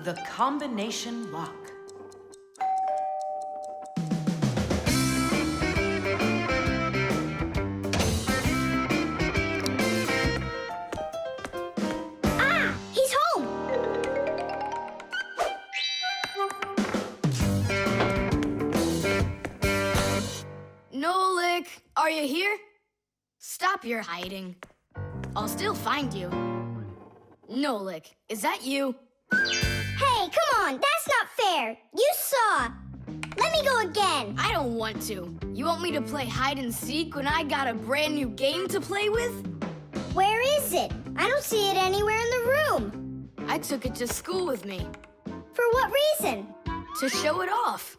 The combination lock. Ah! He's home! Nolik, are you here? Stop your hiding. I'll still find you. Nolik, is that you? Hey, come on! That's not fair! You saw! Let me go again! I don't want to. You want me to play hide and seek when I got a brand new game to play with? Where is it? I don't see it anywhere in the room. I took it to school with me For what reason? to show it off.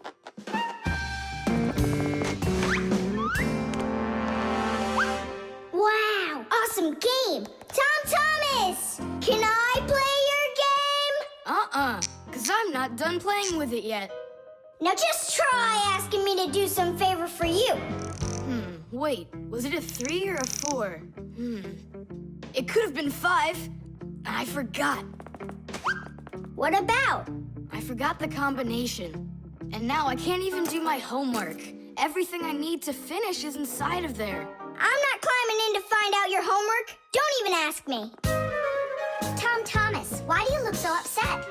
Wow! Awesome game! Tom Thomas! Can I play your game? 'Cause I'm not done playing with it yet. Now just try asking me to do some favor for you. Wait, was it a 3 or a 4? It could have been 5. I forgot. What about? I forgot the combination. And now I can't even do my homework. Everything I need to finish is inside of there. I'm not climbing in to find out your homework. Don't even ask me. Tom Thomas, why do you look so upset?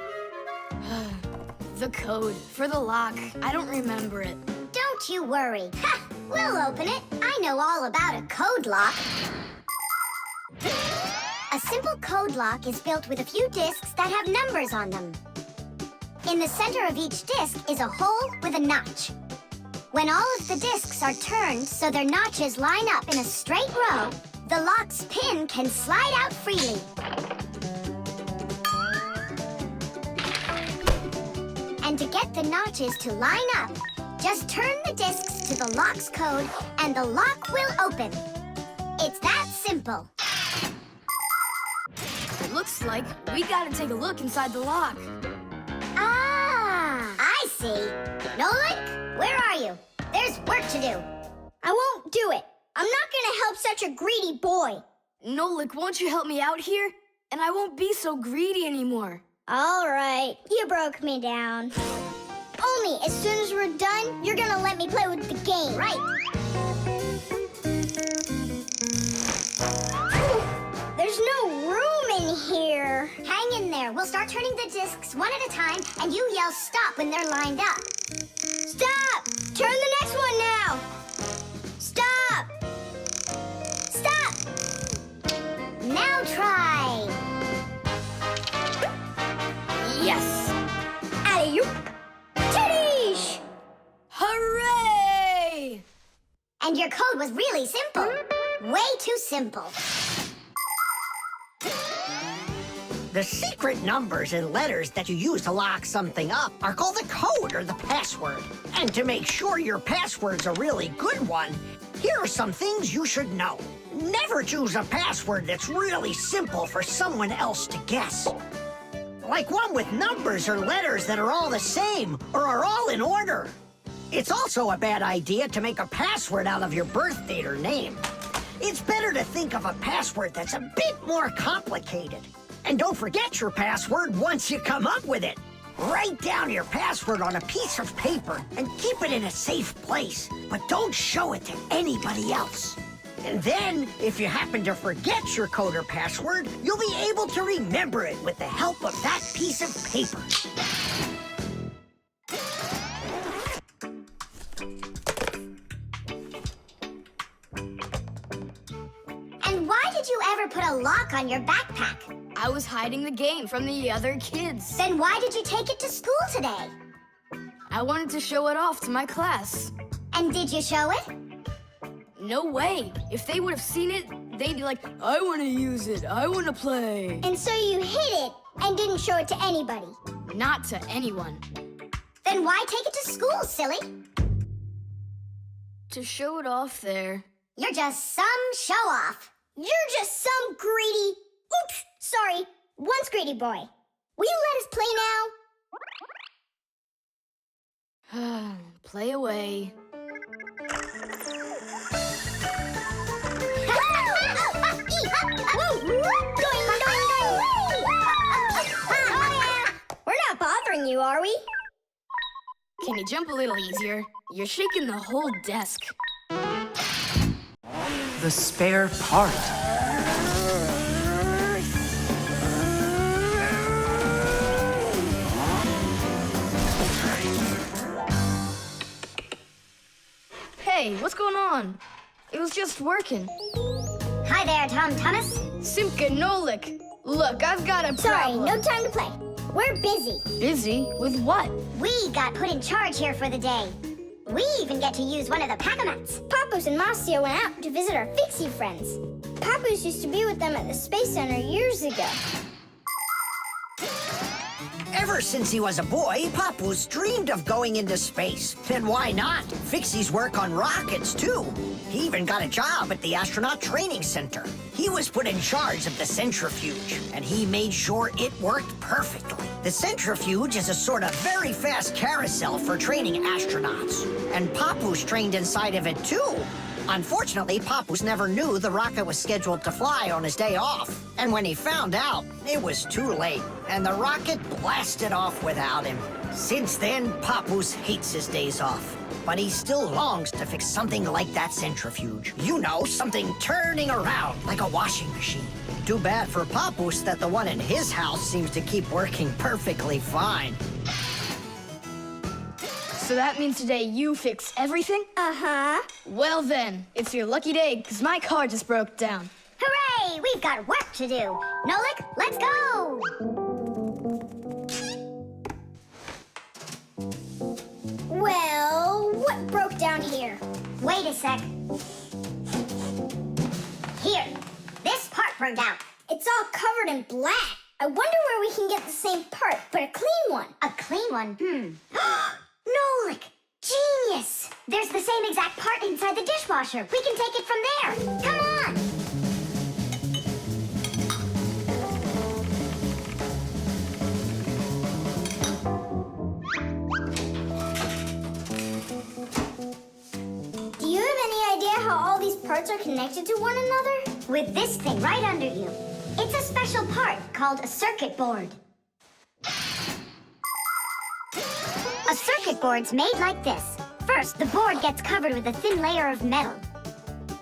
The code for the lock. I don't remember it. Don't you worry. Ha! We'll open it. I know all about a code lock. A simple code lock is built with a few discs that have numbers on them. In the center of each disc is a hole with a notch. When all of the discs are turned so their notches line up in a straight row, the lock's pin can slide out freely. And to get the notches to line up, just turn the discs to the lock's code and the lock will open. It's that simple. It looks like we gotta take a look inside the lock. Ah, I see. Nolik, where are you? There's work to do. I won't do it. I'm not gonna help such a greedy boy. Nolik, won't you help me out here? And I won't be so greedy anymore. All right, you broke me down. Only as soon as we're done, you're gonna let me play with the game. Right. There's no room in here. Hang in there. We'll start turning the discs one at a time, and you yell stop when they're lined up. Stop! Turn the next one now. Stop! Stop! Now try. Yes! Alley-oop. Titties! Hooray! And your code was really simple. Way too simple. The secret numbers and letters that you use to lock something up are called the code or the password. And to make sure your password's a really good one, here are some things you should know. Never choose a password that's really simple for someone else to guess. Like one with numbers or letters that are all the same or are all in order. It's also a bad idea to make a password out of your birth date or name. It's better to think of a password that's a bit more complicated. And don't forget your password once you come up with it. Write down your password on a piece of paper and keep it in a safe place, but don't show it to anybody else. And then, if you happen to forget your code or password, you'll be able to remember it with the help of that piece of paper. And why did you ever put a lock on your backpack? I was hiding the game from the other kids. Then why did you take it to school today? I wanted to show it off to my class. And did you show it? No way. If they would have seen it, they'd be like, I want to use it. I want to play. And so you hid it and didn't show it to anybody. Not to anyone. Then why take it to school, silly? To show it off there. You're just some show-off. You're just some greedy... Oops, sorry. Once greedy boy. Will you let us play now? Play away. We're not Can you jump a little easier? You're shaking the whole desk. The spare part. Hey, what's going on? It was just working. Hi there, Tom Thomas. Simka Nolik. Look, I've got a Sorry, problem. no time to play. We're busy. Busy? With what? We got put in charge here for the day. We even get to use one of the pack-a-mats. Papoose and Marcia went out to visit our Fixie friends. Papoose used to be with them at the Space Center years ago. Ever since he was a boy, Papoose dreamed of going into space. And why not? Fixies work on rockets, too. He even got a job at the Astronaut Training Center. He was put in charge of the centrifuge, and he made sure it worked perfectly. The centrifuge is a sort of very fast carousel for training astronauts. And Papoose trained inside of it, too. Unfortunately, Papoose never knew the rocket was scheduled to fly on his day off. And when he found out, it was too late, and the rocket blasted off without him. Since then, Papoose hates his days off. But he still longs to fix something like that centrifuge. You know, something turning around like a washing machine. Too bad for Papoose that the one in his house seems to keep working perfectly fine. So that means today you fix everything? Uh-huh. Well then, it's your lucky day, because my car just broke down. Hooray! We've got work to do. Nolik, let's go! Well, what broke down here? Wait a sec. Here, this part burned out. It's all covered in black. I wonder where we can get the same part, but a clean one. A clean one? Nolik! Genius! There's the same exact part inside the dishwasher. We can take it from there. Come on! Do you have any idea how all these parts are connected to one another? With this thing right under you. It's a special part called a circuit board. A circuit board's made like this. First, the board gets covered with a thin layer of metal.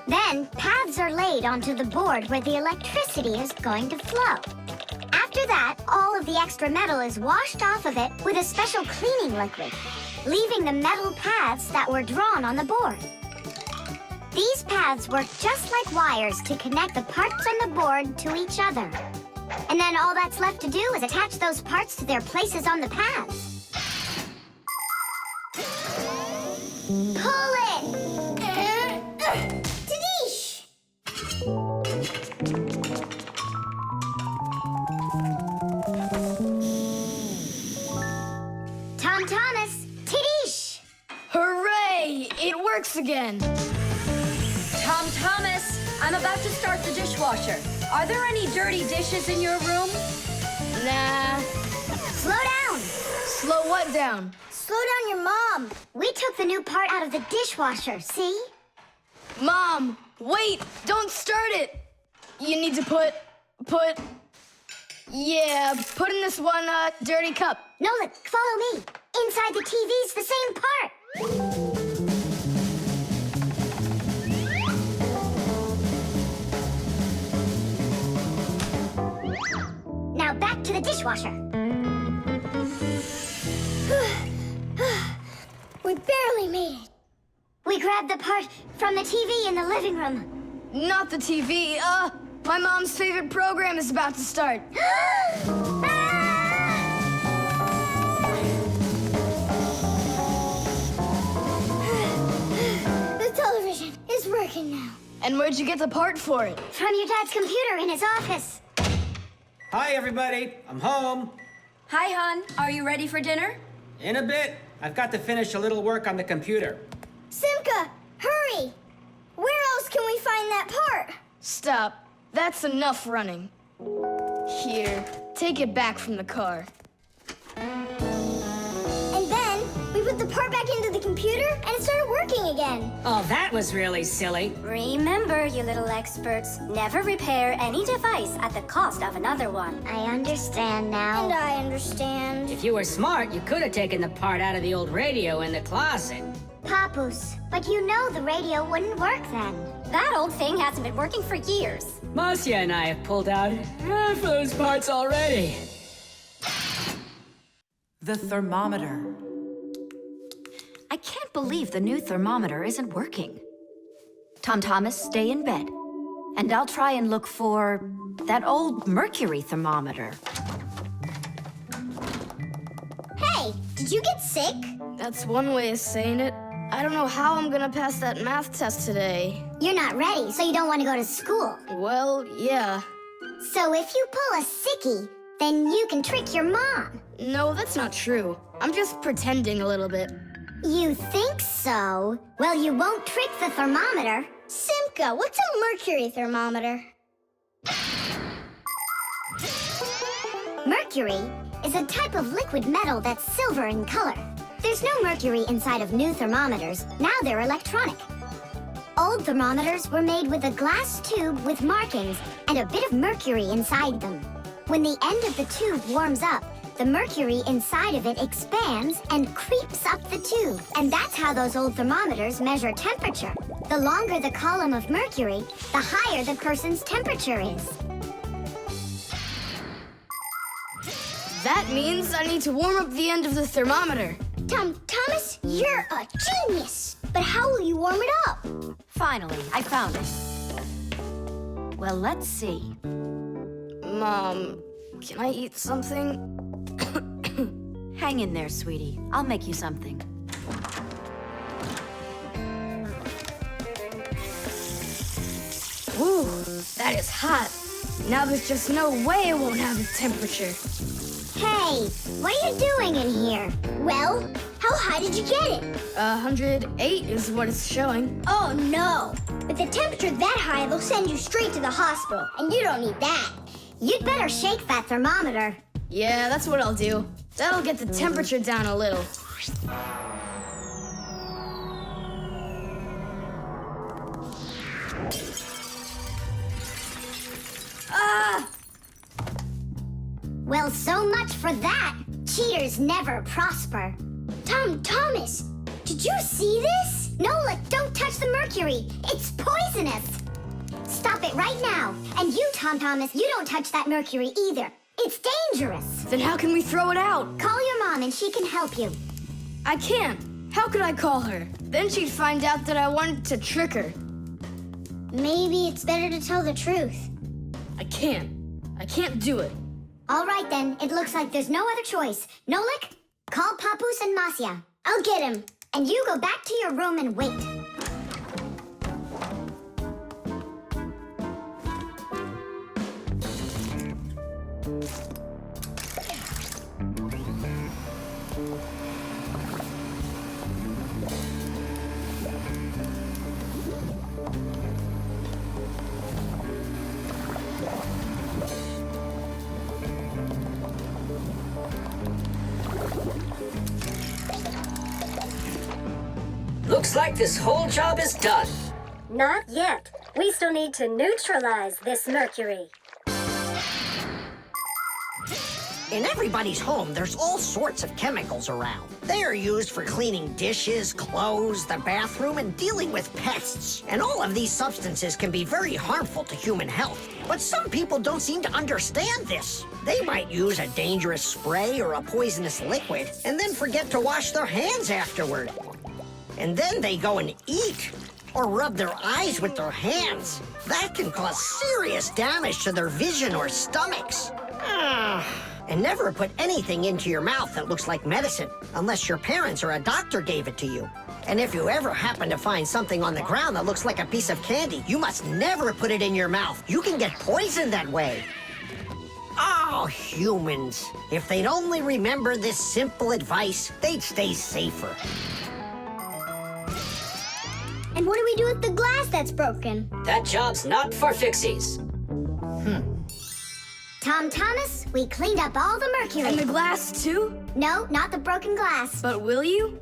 Then, paths are laid onto the board where the electricity is going to flow. After that, all of the extra metal is washed off of it with a special cleaning liquid, leaving the metal paths that were drawn on the board. These paths work just like wires to connect the parts on the board to each other. And then all that's left to do is attach those parts to their places on the paths. Pull it! Tadish! Tom Thomas, Tidish! Hooray! It works again. Tom Thomas, I'm about to start the dishwasher. Are there any dirty dishes in your room? Nah. Slow down! Slow what down? Slow down your mom. We took the new part out of the dishwasher, see? Mom, wait! Don't start it! You need to put in this one, dirty cup. Nolik, follow me. Inside the TV's the same part. Now back to the dishwasher. We barely made it. We grabbed the part from the TV in the living room. Not the TV, my mom's favorite program is about to start. The television is working now. And where'd you get the part for it? From your dad's computer in his office. Hi, everybody. I'm home. Hi, hon. Are you ready for dinner? In a bit. I've got to finish a little work on the computer. Simka, hurry! Where else can we find that part? Stop. That's enough running. Here, take it back from the car. And then we put the part back into the computer. computer and it started working again. Oh, that was really silly. Remember, you little experts, never repair any device at the cost of another one. I understand now. And I understand. If you were smart, you could have taken the part out of the old radio in the closet. Papoose, but you know the radio wouldn't work then. That old thing hasn't been working for years. Marcia and I have pulled out half those parts already. The thermometer. I can't believe the new thermometer isn't working. Tom Thomas, stay in bed. And I'll try and look for that old Mercury thermometer. Hey, did you get sick? That's one way of saying it. I don't know how I'm gonna pass that math test today. You're not ready, so you don't want to go to school. Well, yeah. So if you pull a sickie, then you can trick your mom. No, that's not true. I'm just pretending a little bit. You think so? Well, you won't trick the thermometer. Simka, what's a mercury thermometer? Mercury is a type of liquid metal that's silver in color. There's no mercury inside of new thermometers. Now they're electronic. Old thermometers were made with a glass tube with markings and a bit of mercury inside them. When the end of the tube warms up, the mercury inside of it expands and creeps up the tube. And that's how those old thermometers measure temperature. The longer the column of mercury, the higher the person's temperature is. That means I need to warm up the end of the thermometer. Thomas, you're a genius. But how will you warm it up? Finally, I found it. Well, let's see. Mom, can I eat something? Hang in there, sweetie. I'll make you something. Ooh, that is hot. Now there's just no way I won't have the temperature. Hey, what are you doing in here? Well, how high did you get it? 108 is what it's showing. Oh no! With the temperature that high, they'll send you straight to the hospital, and you don't need that. You'd better shake that thermometer. Yeah, that's what I'll do. That'll get the temperature down a little. Well, so much for that. Cheaters never prosper. Thomas, did you see this? Nola, don't touch the mercury. It's poisonous. Stop it right now. And you, Tom Thomas, you don't touch that mercury either. It's dangerous. Then how can we throw it out? Call your mom and she can help you. I can't. How could I call her? Then she'd find out that I wanted to trick her. Maybe it's better to tell the truth. I can't. I can't do it. All right, then. It looks like there's no other choice. Nolik, call Papoose and Masya. I'll get him. And you go back to your room and wait. Looks like this whole job is done. Not yet. We still need to neutralize this mercury. In everybody's home, there's all sorts of chemicals around. They are used for cleaning dishes, clothes, the bathroom, and dealing with pests. And all of these substances can be very harmful to human health. But some people don't seem to understand this. They might use a dangerous spray or a poisonous liquid and then forget to wash their hands afterward. And then they go and eat or rub their eyes with their hands. That can cause serious damage to their vision or stomachs. And never put anything into your mouth that looks like medicine, unless your parents or a doctor gave it to you. And if you ever happen to find something on the ground that looks like a piece of candy, you must never put it in your mouth. You can get poisoned that way. Oh, humans. If they'd only remember this simple advice, they'd stay safer. And what do we do with the glass that's broken? That job's not for Fixies. Tom Thomas, we cleaned up all the mercury. And the glass, too? No, not the broken glass. But will you?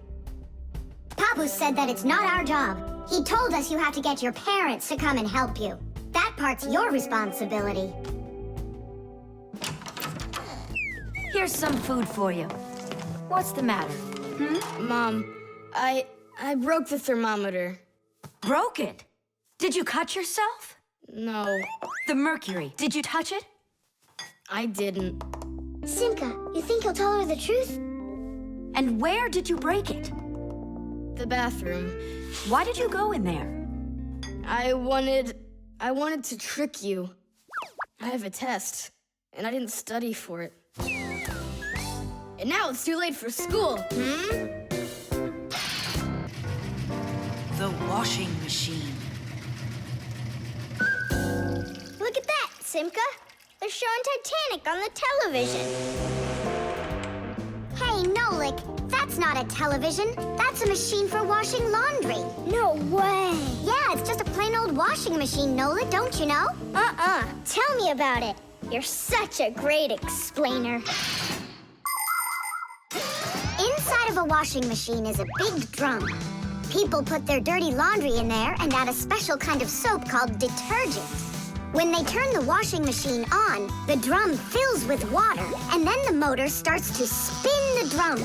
Papu said that it's not our job. He told us you have to get your parents to come and help you. That part's your responsibility. Here's some food for you. What's the matter? Mom, I broke the thermometer. Broke it? Did you cut yourself? No, The mercury, did you touch it? I didn't. Simka, you think he'll tell her the truth? And where did you break it? The bathroom. Why did you go in there? I wanted to trick you. I have a test, and I didn't study for it. And now it's too late for school, The washing machine. Look at that, Simka. They're showing Titanic on the television. Hey, Nolik, that's not a television. That's a machine for washing laundry. No way. Yeah, it's just a plain old washing machine, Nolik, don't you know? Tell me about it. You're such a great explainer. Inside of a washing machine is a big drum. People put their dirty laundry in there and add a special kind of soap called detergent. When they turn the washing machine on, the drum fills with water, and then the motor starts to spin the drum.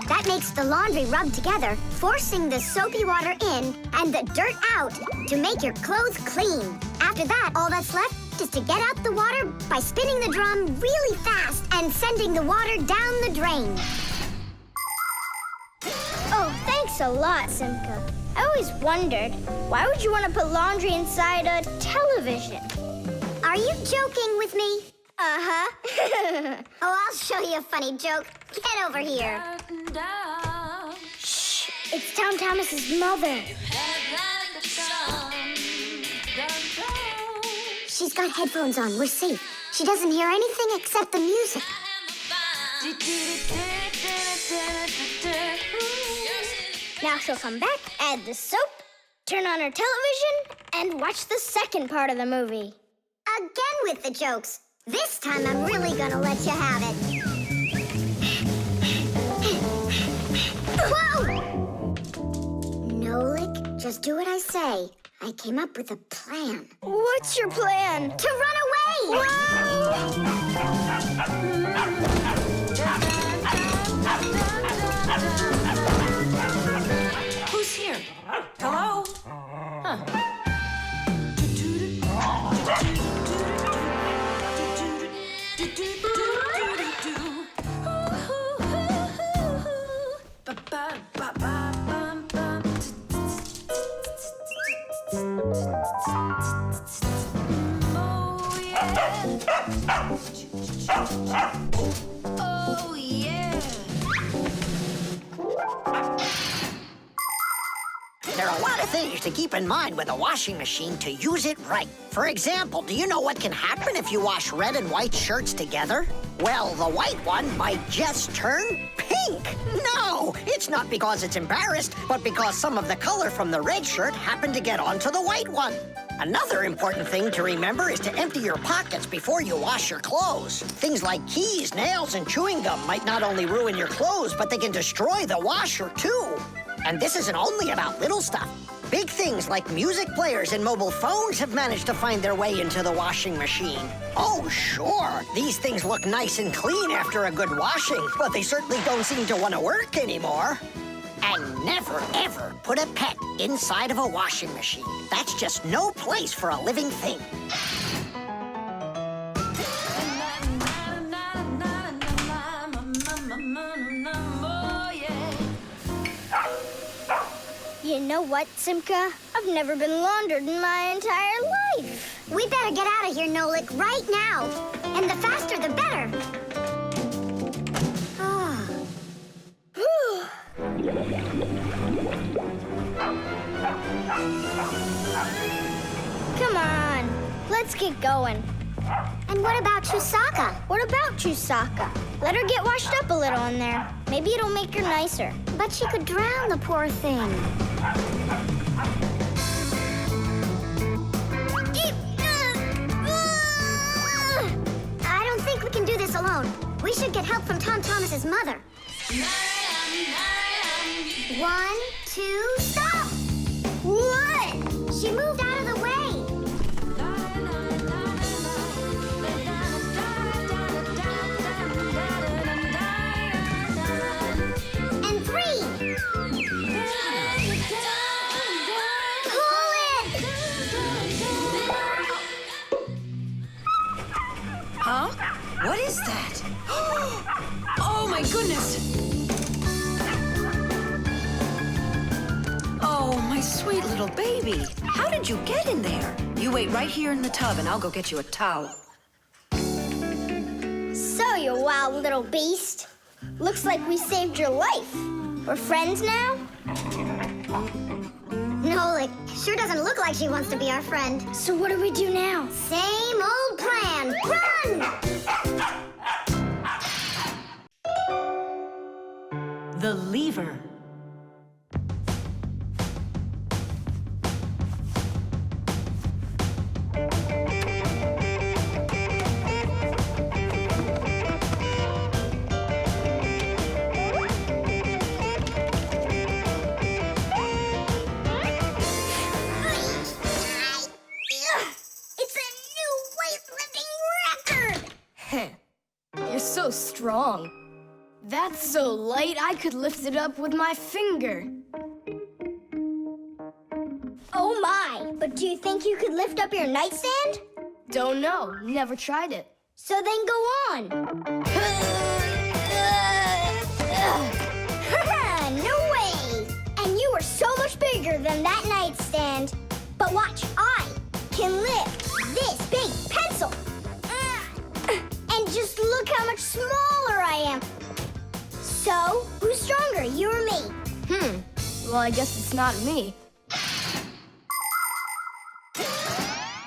That makes the laundry rub together, forcing the soapy water in and the dirt out to make your clothes clean. After that, all that's left is to get out the water by spinning the drum really fast and sending the water down the drain. Oh, thanks a lot, Simka. I always wondered, why would you want to put laundry inside a television? Are you joking with me? Uh-huh. Oh, I'll show you a funny joke. Get over here. Shh, it's Tom Thomas's mother. She's got headphones on. We're safe. She doesn't hear anything except the music. Now she'll come back, add the soap, turn on her television, and watch the second part of the movie. Again with the jokes. This time I'm really gonna let you have it. Whoa! Nolik, just do what I say. I came up with a plan. What's your plan? To run away! Who's here? Hello? Oh, yeah. There are a lot of things to keep in mind with a washing machine to use it right. For example, do you know what can happen if you wash red and white shirts together? Well, the white one might just turn pink. No, it's not because it's embarrassed, but because some of the color from the red shirt happened to get onto the white one. Another important thing to remember is to empty your pockets before you wash your clothes. Things like keys, nails, and chewing gum might not only ruin your clothes, but they can destroy the washer, too. And this isn't only about little stuff. Big things like music players and mobile phones have managed to find their way into the washing machine. Oh, sure, these things look nice and clean after a good washing, but they certainly don't seem to want to work anymore. And never, ever put a pet inside of a washing machine. That's just no place for a living thing. You know what, Simka? I've never been laundered in my entire life. We better get out of here, Nolik, right now. And the faster, the better. Come on, let's get going. And what about Chusaka? What about Chusaka? Let her get washed up a little in there. Maybe it'll make her nicer. But she could drown, the poor thing. I don't think we can do this alone. We should get help from Tom Thomas's mother. 1, 2, stop! What? She moved out of the way. And 3. Pull it! Huh? What is that? Oh my goodness! Oh, my sweet little baby. How did you get in there? You wait right here in the tub and I'll go get you a towel. So, you wild little beast. Looks like we saved your life. We're friends now? No, it sure doesn't look like she wants to be our friend. So what do we do now? Same old plan. Run! The lever. It's a new weightlifting record! You're so strong. That's so light I could lift it up with my finger. Oh my, but do you think you could lift up your nightstand? Don't know. Never tried it. So then go on. No way! And you are so much bigger than that nightstand. But watch, I can lift this big pencil. And just look how much smaller I am. So, who's stronger, you or me? Well, I guess it's not me.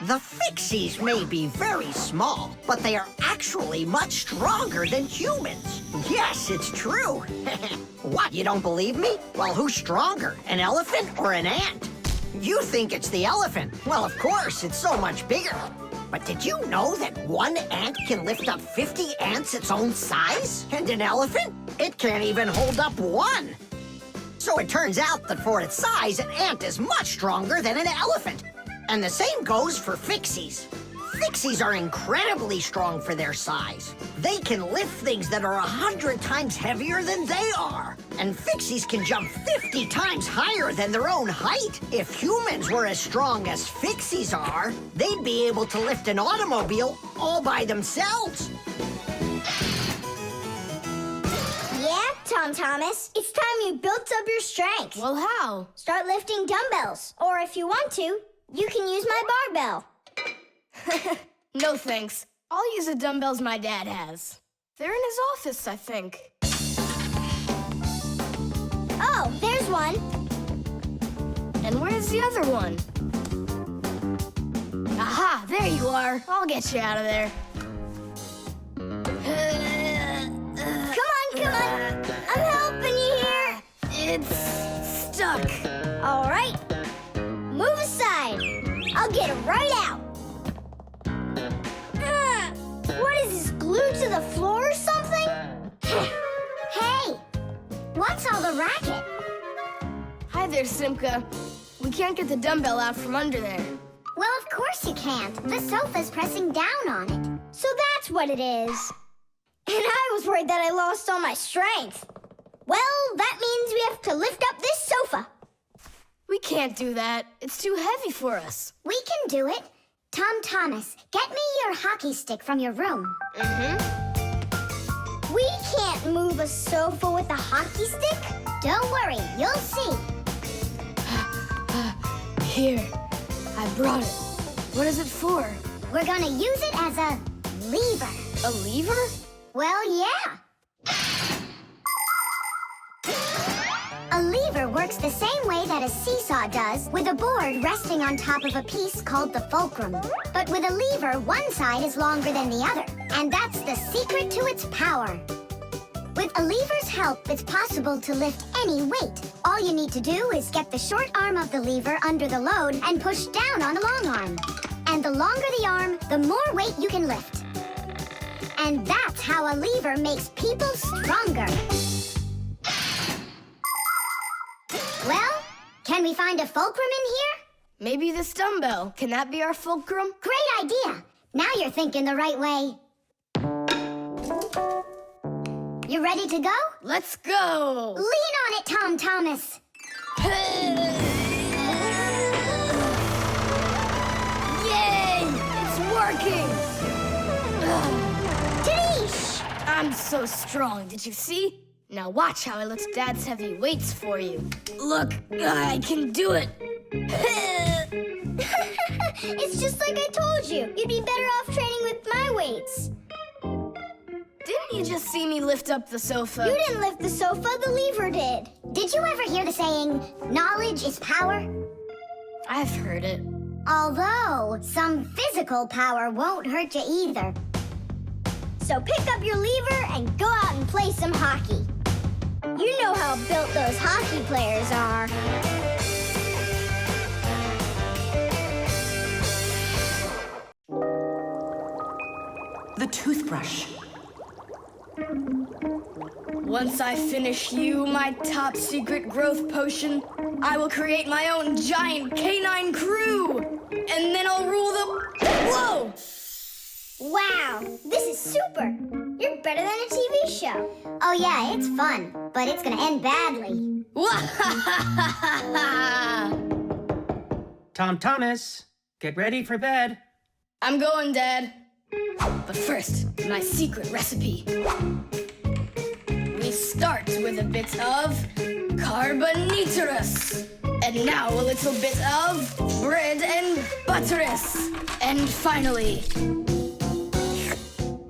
The Fixies may be very small, but they are actually much stronger than humans. Yes, it's true. What, you don't believe me? Well, who's stronger, an elephant or an ant? You think it's the elephant. Well, of course, it's so much bigger. But did you know that one ant can lift up 50 ants its own size? And an elephant? It can't even hold up one. So it turns out that for its size, an ant is much stronger than an elephant. And the same goes for Fixies. Fixies are incredibly strong for their size. They can lift things that are 100 times heavier than they are. And Fixies can jump 50 times higher than their own height. If humans were as strong as Fixies are, they'd be able to lift an automobile all by themselves. Yeah, Tom Thomas, it's time you built up your strength. Well, how? Start lifting dumbbells. Or if you want to, you can use my barbell. No thanks. I'll use the dumbbells my dad has. They're in his office, I think. Oh, there's one. And where's the other one? Aha, there you are. I'll get you out of there. Come on. I'm helping you here. It's stuck. All right. Move aside. I'll get it right out. What is this, glued to the floor or something? Hey, what's all the racket? Hi there, Simka. We can't get the dumbbell out from under there. Well, of course you can't. The sofa's pressing down on it. So that's what it is. And I was worried that I lost all my strength. Well, that means we have to lift up this sofa. We can't do that. It's too heavy for us. We can do it. Tom Thomas, get me your hockey stick from your room. We can't move a sofa with a hockey stick. Don't worry, you'll see. Here, I brought it. What is it for? We're gonna use it as a lever. A lever? Well, yeah. A lever works the same way that a seesaw does, with a board resting on top of a piece called the fulcrum. But with a lever, one side is longer than the other, and that's the secret to its power. With a lever's help, it's possible to lift any weight. All you need to do is get the short arm of the lever under the load and push down on the long arm. And the longer the arm, the more weight you can lift. And that's how a lever makes people stronger. Can we find a fulcrum in here? Maybe this dumbbell. Can that be our fulcrum? Great idea! Now you're thinking the right way. You ready to go? Let's go! Lean on it, Tom Thomas. Yay! It's working! Tadoosh! I'm so strong, did you see? Now watch how I lift Dad's heavy weights for you. Look, I can do it. It's just like I told you. You'd be better off training with my weights. Didn't you just see me lift up the sofa? You didn't lift the sofa, the lever did. Did you ever hear the saying, knowledge is power? I've heard it. Although, some physical power won't hurt you either. So pick up your lever and go out and play some hockey. You know how built those hockey players are. The toothbrush. Once I finish you, my top secret growth potion, I will create my own giant canine crew! And then I'll rule the... Whoa! Wow, this is super. You're better than a TV show. Oh yeah, it's fun, but it's gonna end badly. Tom Thomas, get ready for bed. I'm going, Dad. But first, my secret recipe. We start with a bit of carbonatorous. And now a little bit of bread and butterous. And finally,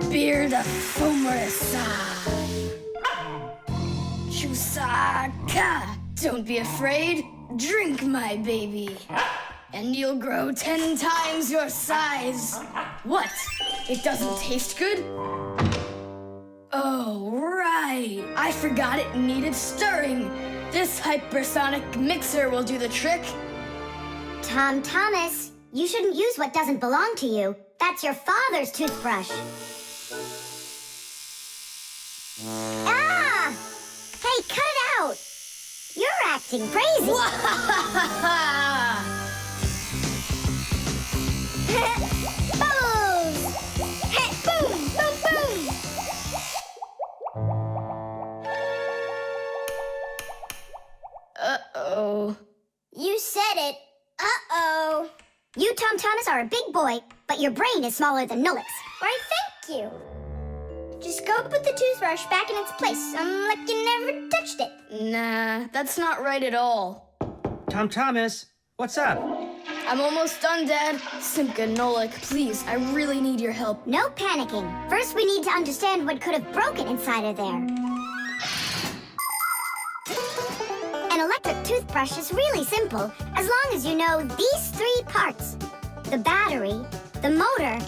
beard of foamerous. Chusaka. Don't be afraid. Drink, my baby. And you'll grow 10 times your size. What? It doesn't taste good? Oh, right. I forgot it needed stirring. This hypersonic mixer will do the trick. Tom Thomas, you shouldn't use what doesn't belong to you. That's your father's toothbrush. Ah! Hey, cut it out! You're acting crazy. Bubbles! Hey, boom, boom, boom! Uh-oh. You said it. Uh-oh. You, Tom Thomas, are a big boy, but your brain is smaller than Nolik's. Why, thank you. Just go put the toothbrush back in its place, like you never touched it. Nah, that's not right at all. Tom Thomas, what's up? I'm almost done, Dad. Simka, Nolik, please, I really need your help. No panicking. First, we need to understand what could have broken inside of there. An electric toothbrush is really simple, as long as you know these 3 parts. The battery, the motor,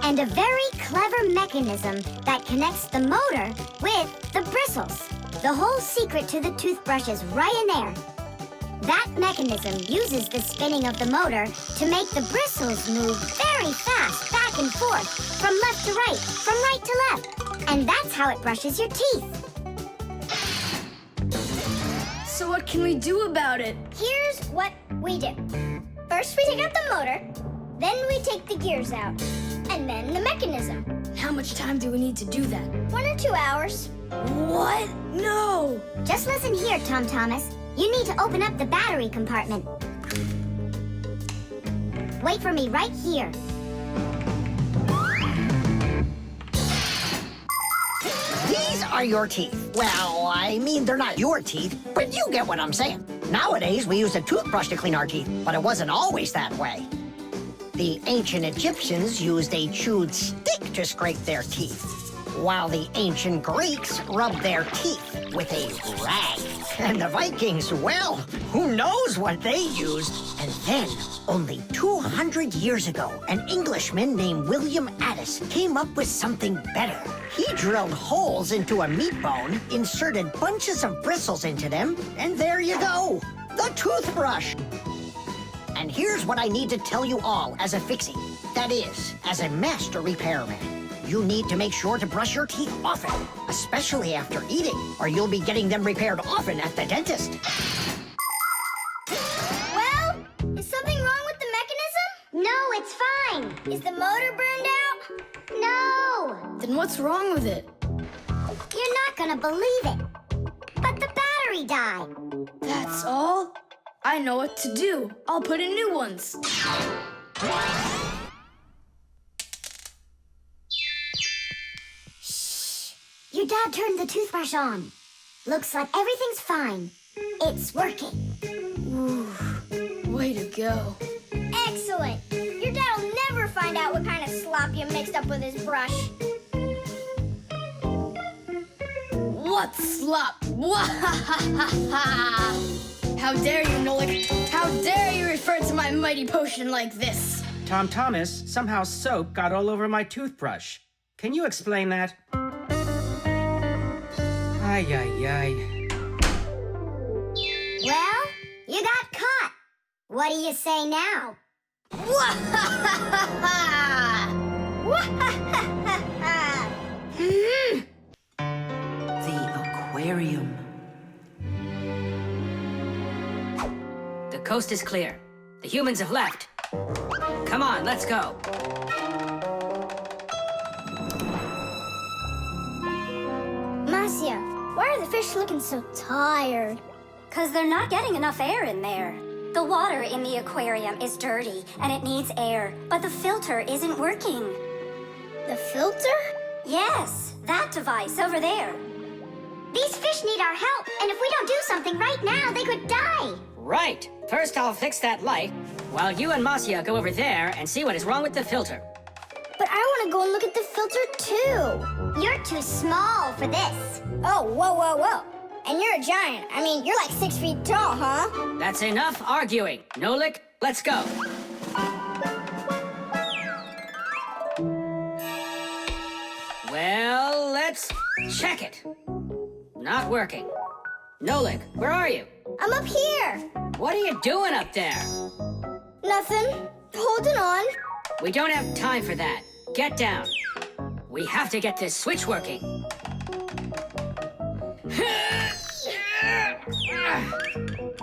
and a very clever mechanism that connects the motor with the bristles. The whole secret to the toothbrush is right in there. That mechanism uses the spinning of the motor to make the bristles move very fast back and forth, from left to right, from right to left. And that's how it brushes your teeth. So what can we do about it? Here's what we do. First, we take out the motor. Then we take the gears out. And then the mechanism. How much time do we need to do that? 1 or 2 hours. What? No! Just listen here, Tom Thomas. You need to open up the battery compartment. Wait for me right here. These are your teeth. Well, I mean, they're not your teeth, but you get what I'm saying. Nowadays, we use a toothbrush to clean our teeth, but it wasn't always that way. The ancient Egyptians used a chewed stick to scrape their teeth, while the ancient Greeks rubbed their teeth with a rag. And the Vikings, well, who knows what they used? And then, only 200 years ago, an Englishman named William Addis came up with something better. He drilled holes into a meat bone, inserted bunches of bristles into them, and there you go, the toothbrush. And here's what I need to tell you all as a Fixie. That is, as a master repairman. You need to make sure to brush your teeth often, especially after eating, or you'll be getting them repaired often at the dentist. Is the motor burned out? No! Then what's wrong with it? You're not gonna believe it. But the battery died. That's all? I know what to do. I'll put in new ones. Your dad turned the toothbrush on. Looks like everything's fine. It's working. Way to go. Excellent. Your dad'll never find out what kind of slop you mixed up with his brush. What slop? How dare you, Nolik? How dare you refer to my mighty potion like this? Tom Thomas, somehow soap got all over my toothbrush. Can you explain that? Ay, ay, ay. Well, you got caught. What do you say now? The aquarium. The coast is clear. The humans have left. Come on, let's go. Marcia, why are the fish looking so tired? 'Cause they're not getting enough air in there. The water in the aquarium is dirty and it needs air, but the filter isn't working. The filter? Yes, that device over there. These fish need our help, and if we don't do something right now, they could die. Right. First, I'll fix that light, while you and Marcia go over there and see what is wrong with the filter. But I want to go and look at the filter too. You're too small for this. Oh, whoa, whoa, whoa. And you're a giant. I mean, you're like 6 feet tall, huh? That's enough arguing. Nolik, let's go. Well, let's check it. Not working. Nolik, where are you? I'm up here. What are you doing up there? Nothing. Holding on. We don't have time for that. Get down. We have to get this switch working.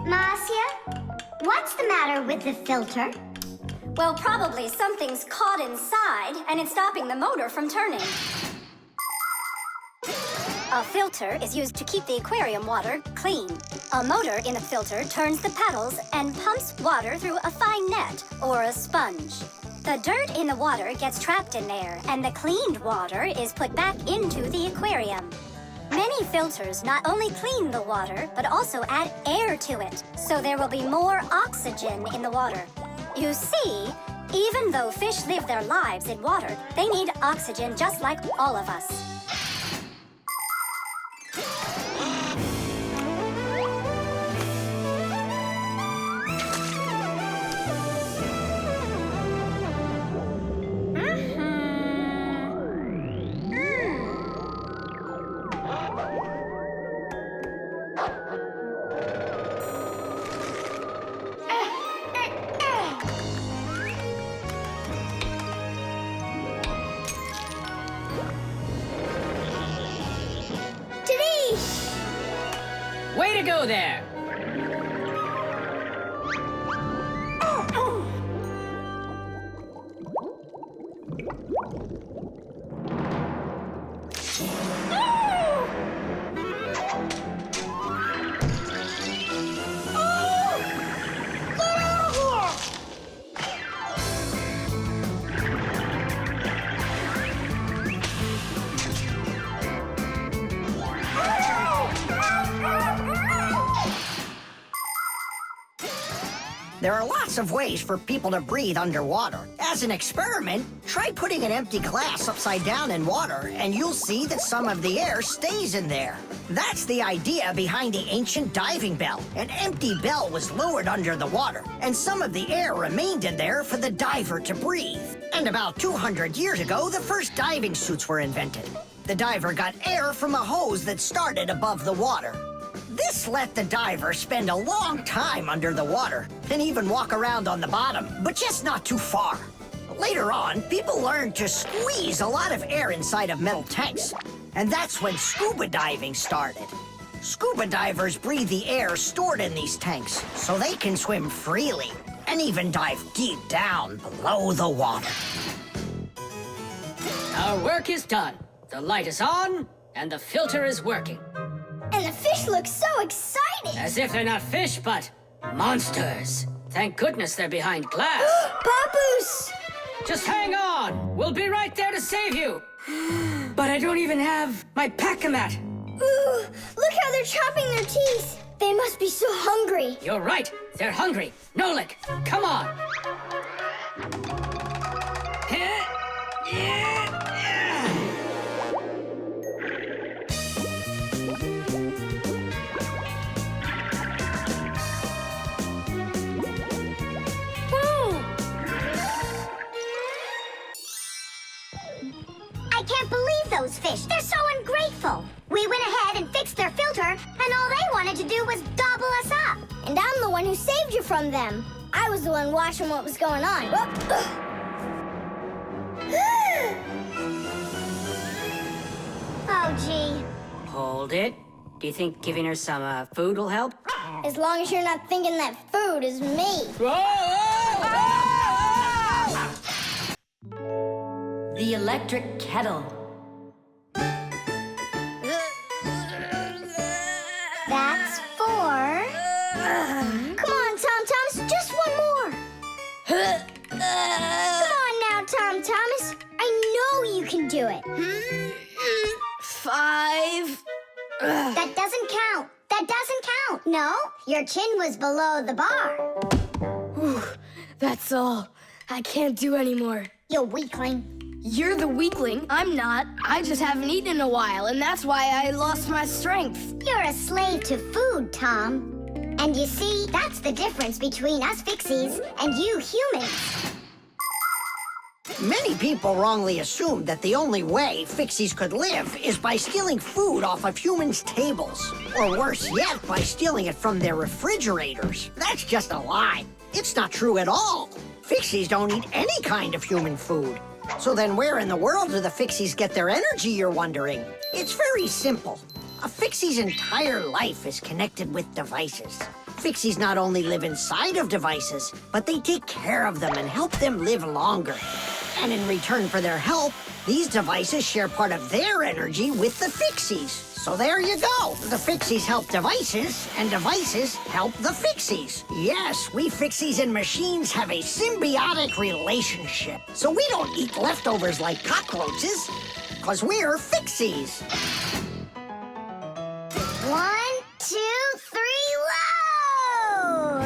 Marcia, what's the matter with the filter? Well, probably something's caught inside and it's stopping the motor from turning. A filter is used to keep the aquarium water clean. A motor in the filter turns the paddles and pumps water through a fine net or a sponge. The dirt in the water gets trapped in there, and the cleaned water is put back into the aquarium. Many filters not only clean the water, but also add air to it, so there will be more oxygen in the water. You see, even though fish live their lives in water, they need oxygen just like all of us. Way to go there! There are lots of ways for people to breathe underwater. As an experiment, try putting an empty glass upside down in water, and you'll see that some of the air stays in there. That's the idea behind the ancient diving bell. An empty bell was lowered under the water, and some of the air remained in there for the diver to breathe. And about 200 years ago, the first diving suits were invented. The diver got air from a hose that started above the water. This let the diver spend a long time under the water and even walk around on the bottom, but just not too far. Later on, people learned to squeeze a lot of air inside of metal tanks, and that's when scuba diving started. Scuba divers breathe the air stored in these tanks so they can swim freely and even dive deep down below the water. Our work is done. The light is on, and the filter is working. And the fish look so excited. As if they're not fish, but monsters. Thank goodness they're behind glass. Papoose! Just hang on. We'll be right there to save you. But I don't even have my pack-a-mat. Ooh, look how they're chopping their teeth. They must be so hungry. You're right. They're hungry. Nolik, come on. I can't believe those fish. They're so ungrateful. We went ahead and fixed their filter, and all they wanted to do was gobble us up. And I'm the one who saved you from them. I was the one watching what was going on. Oh, gee. Hold it. Do you think giving her some food will help? As long as you're not thinking that food is me. The electric kettle. That's 4. Come on, Tom Thomas, just one more. Come on now, Tom Thomas. I know you can do it. 5. That doesn't count. That doesn't count. No, your chin was below the bar. Whew, that's all. I can't do anymore. You weakling. You're the weakling. I'm not. I just haven't eaten in a while, and that's why I lost my strength. You're a slave to food, Tom. And you see, that's the difference between us Fixies and you humans. Many people wrongly assume that the only way Fixies could live is by stealing food off of humans' tables. Or worse yet, by stealing it from their refrigerators. That's just a lie. It's not true at all. Fixies don't eat any kind of human food. So then where in the world do the Fixies get their energy, you're wondering? It's very simple. A Fixie's entire life is connected with devices. Fixies not only live inside of devices, but they take care of them and help them live longer. And in return for their help, these devices share part of their energy with the Fixies. So there you go. The Fixies help devices, and devices help the Fixies. Yes, we Fixies and machines have a symbiotic relationship. So we don't eat leftovers like cockroaches, because we're Fixies. 1, 2, 3, load!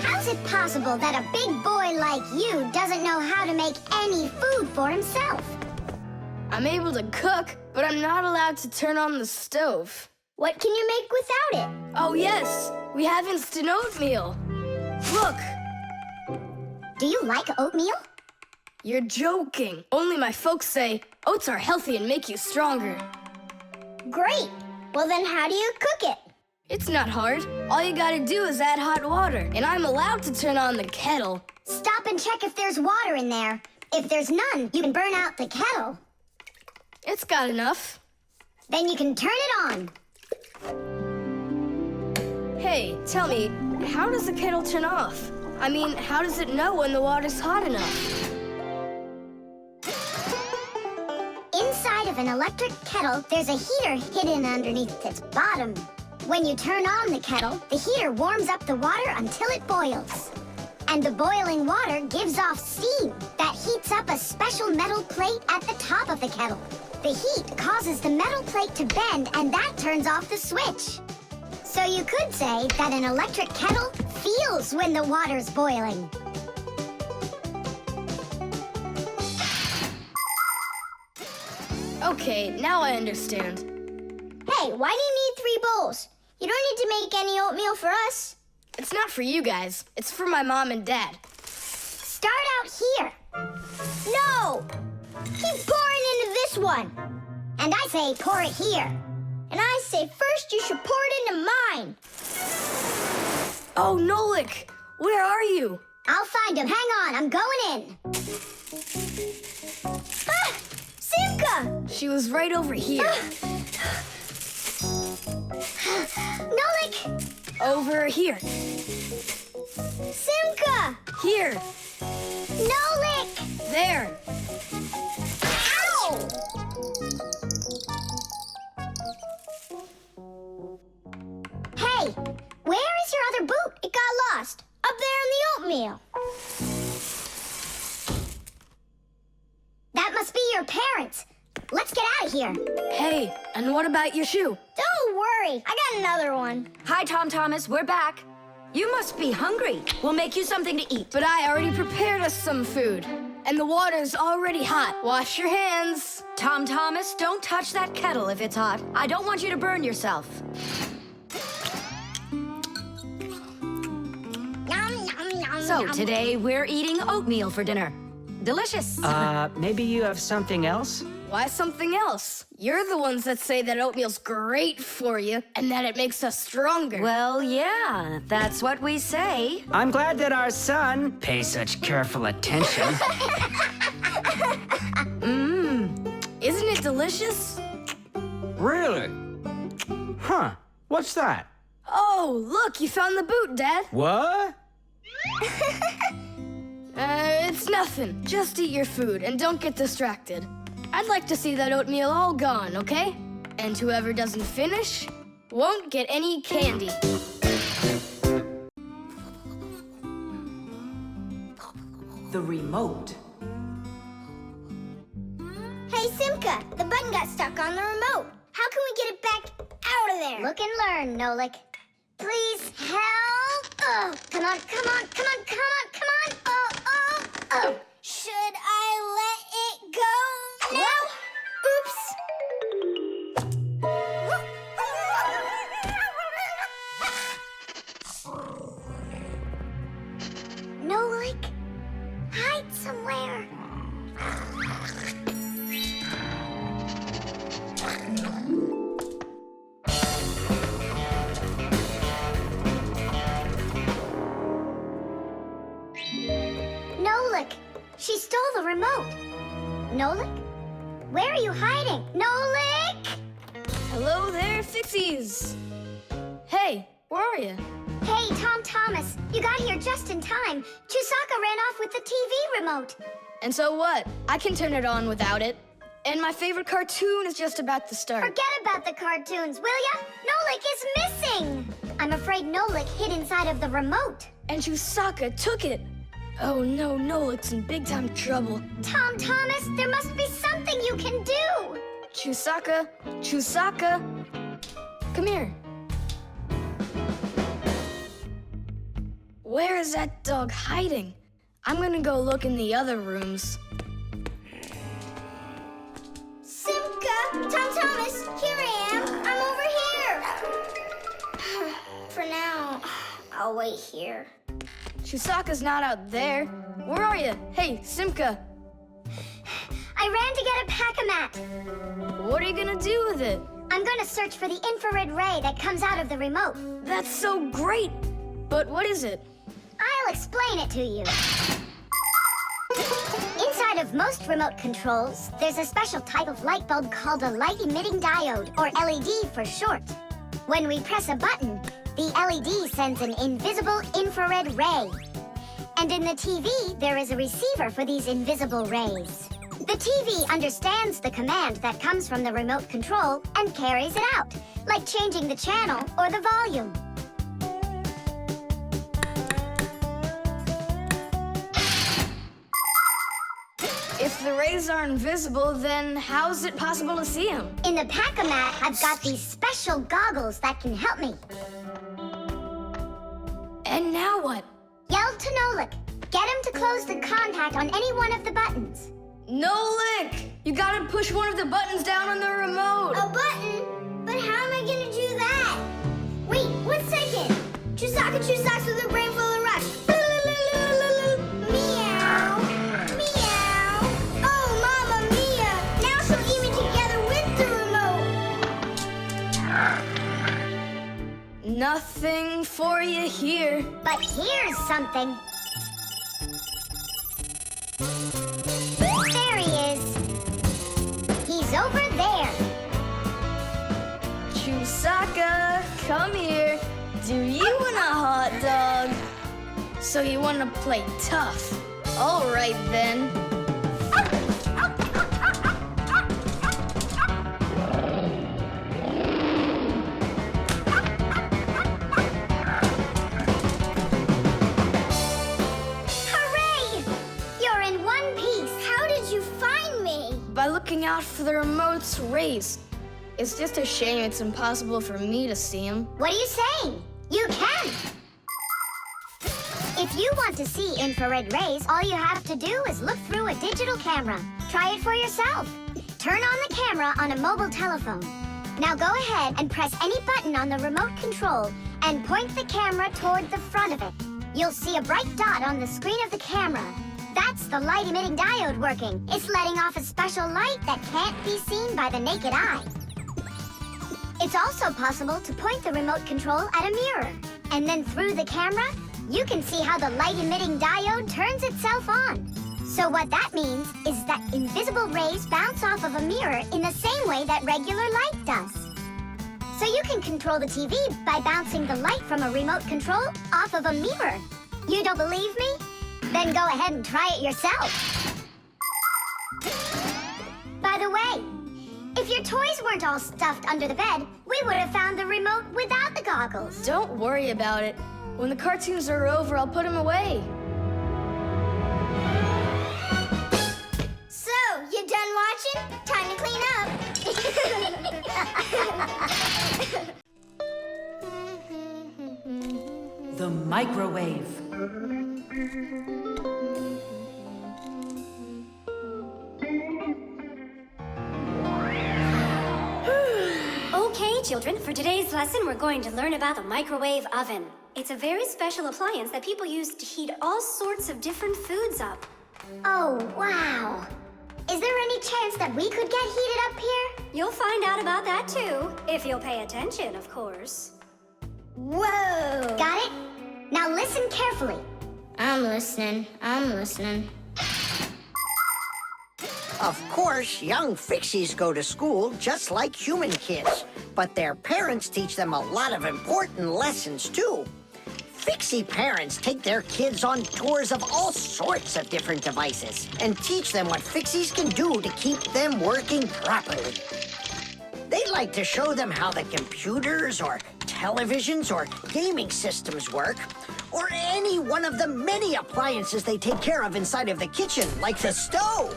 How's it possible that a big boy like you doesn't know how to make any food for himself? I'm able to cook, but I'm not allowed to turn on the stove. What can you make without it? Oh, yes. We have instant oatmeal. Look. Do you like oatmeal? You're joking. Only my folks say oats are healthy and make you stronger. Great. Well, then how do you cook it? It's not hard. All you gotta do is add hot water, and I'm allowed to turn on the kettle. Stop and check if there's water in there. If there's none, you can burn out the kettle. It's got enough. Then you can turn it on. Hey, tell me, how does the kettle turn off? I mean, how does it know when the water's hot enough? Inside of an electric kettle, there's a heater hidden underneath its bottom. When you turn on the kettle, the heater warms up the water until it boils. And the boiling water gives off steam that heats up a special metal plate at the top of the kettle. The heat causes the metal plate to bend, and that turns off the switch. So you could say that an electric kettle feels when the water's boiling. Okay, now I understand. Hey, why do you need 3 bowls? You don't need to make any oatmeal for us. It's not for you guys. It's for my mom and dad. Start out here. No! Keep pouring into this one. And I say pour it here. And I say first you should pour it into mine. Oh, Nolik, where are you? I'll find him. Hang on, I'm going in. Ah! Simka! She was right over here. Nolik! Over here. Simka! Here. Nolik! There. Ow! Hey, where is your other boot? It got lost. Up there in the oatmeal. That must be your parents. Let's get out of here. Hey, and what about your shoe? Don't worry, I got another one. Hi, Tom Thomas. We're back. You must be hungry. We'll make you something to eat. But I already prepared us some food. And the water's already hot. Wash your hands. Tom Thomas, don't touch that kettle if it's hot. I don't want you to burn yourself. Yum, yum, yum, So yum. today we're eating oatmeal for dinner. Delicious. Maybe you have something else? Why something else? You're the ones that say that oatmeal's great for you and that it makes us stronger. Well, yeah, that's what we say. I'm glad that our son pays such careful attention. Isn't it delicious? Really? Huh. What's that? Oh, look, you found the boot, Dad. What? It's nothing. Just eat your food and don't get distracted. I'd like to see that oatmeal all gone, okay? And whoever doesn't finish won't get any candy. The remote. Hey, Simka, the button got stuck on the remote. How can we get it back out of there? Look and learn, Nolik. Please help. Oh, come on, come on, come on, come on, come on. Oh, oh, oh. Should I let it go now? Oops. Nolik, hide somewhere. Nolik, she stole the remote. Nolik? Where are you hiding? Nolik! Hello there, Fixies. Hey, where are you? Hey, Tom Thomas, you got here just in time. Chusaka ran off with the TV remote. And so what? I can turn it on without it. And my favorite cartoon is just about to start. Forget about the cartoons, will ya? Nolik is missing. I'm afraid Nolik hid inside of the remote. And Chusaka took it. Oh no, Nolik's in big time trouble. Tom Thomas, there must be something you can do. Chusaka, Chusaka, come here. Where is that dog hiding? I'm gonna go look in the other rooms. Simka, Tom Thomas, here I am. I'm over here. For now, I'll wait here. Chusaka's not out there. Where are you? Hey, Simka. I ran to get a pack-a-mat. What are you gonna do with it? I'm gonna search for the infrared ray that comes out of the remote. That's so great. But what is it? I'll explain it to you. Inside of most remote controls, there's a special type of light bulb called a light-emitting diode, or LED for short. When we press a button, the LED sends an invisible infrared ray. And in the TV, there is a receiver for these invisible rays. The TV understands the command that comes from the remote control and carries it out, like changing the channel or the volume. If the rays are invisible, then how is it possible to see them? In the pack-a-mat, I've got these special goggles that can help me. And now what? Yell to Nolik. Get him to close the contact on any one of the buttons. Nolik! You gotta push one of the buttons down on the remote. A button? But how am I gonna do that? Wait, 1 second. Chusaka Chusaks with a brain full of rocks. Meow. Meow. Oh, Mamma Mia. Now she'll eat me together with the remote. Nothing for you here. But here's something. There he is. He's over there. Chusaka, come here. Do you want a hot dog? So you want to play tough? All right, then. Hooray! You're in one piece. How did you find me? By looking out for the remote's rays. It's just a shame it's impossible for me to see them. What are you saying? You can. If you want to see infrared rays, all you have to do is look through a digital camera. Try it for yourself. Turn on the camera on a mobile telephone. Now go ahead and press any button on the remote control and point the camera toward the front of it. You'll see a bright dot on the screen of the camera. That's the light-emitting diode working. It's letting off a special light that can't be seen by the naked eye. It's also possible to point the remote control at a mirror. And then through the camera, you can see how the light-emitting diode turns itself on. So what that means is that invisible rays bounce off of a mirror in the same way that regular light does. So you can control the TV by bouncing the light from a remote control off of a mirror. You don't believe me? Then go ahead and try it yourself. By the way, if your toys weren't all stuffed under the bed, we would have found the remote without the goggles. Don't worry about it. When the cartoons are over, I'll put them away. So, you done watching? Time to clean up. The microwave. Okay, children, for today's lesson, we're going to learn about the microwave oven. It's a very special appliance that people use to heat all sorts of different foods up. Oh, wow. Is there any chance that we could get heated up here? You'll find out about that too, if you'll pay attention, of course. Whoa! Got it? Now listen carefully. I'm listening. Of course, young Fixies go to school just like human kids, but their parents teach them a lot of important lessons, too. Fixie parents take their kids on tours of all sorts of different devices and teach them what Fixies can do to keep them working properly. They like to show them how the computers or televisions or gaming systems work, or any one of the many appliances they take care of inside of the kitchen, like the stove.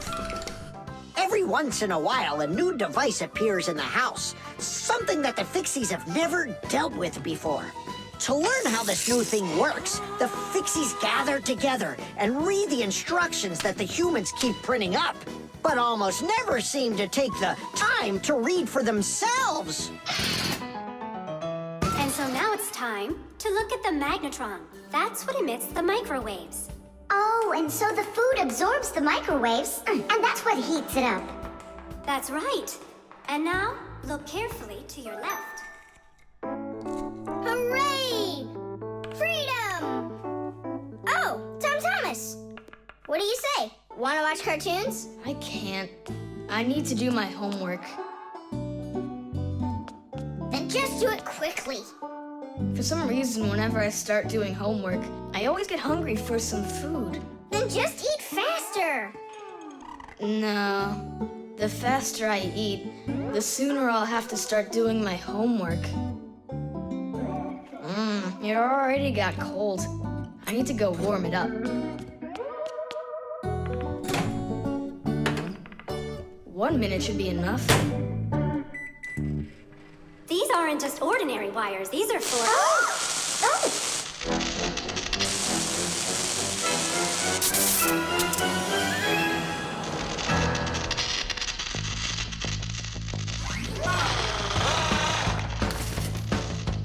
Every once in a while, a new device appears in the house, something that the Fixies have never dealt with before. To learn how this new thing works, the Fixies gather together and read the instructions that the humans keep printing up, but almost never seem to take the time to read for themselves. And so now it's time to look at the magnetron. That's what emits the microwaves. Oh, and so the food absorbs the microwaves, and that's what heats it up. That's right. And now, look carefully to your left. Hooray! Freedom! Oh, Tom Thomas. What do you say? Want to watch cartoons? I can't. I need to do my homework. Then just do it quickly. For some reason, whenever I start doing homework, I always get hungry for some food. Then just eat faster. No. The faster I eat, the sooner I'll have to start doing my homework. It already got cold. I need to go warm it up. 1 minute should be enough. These aren't just ordinary wires. These are for...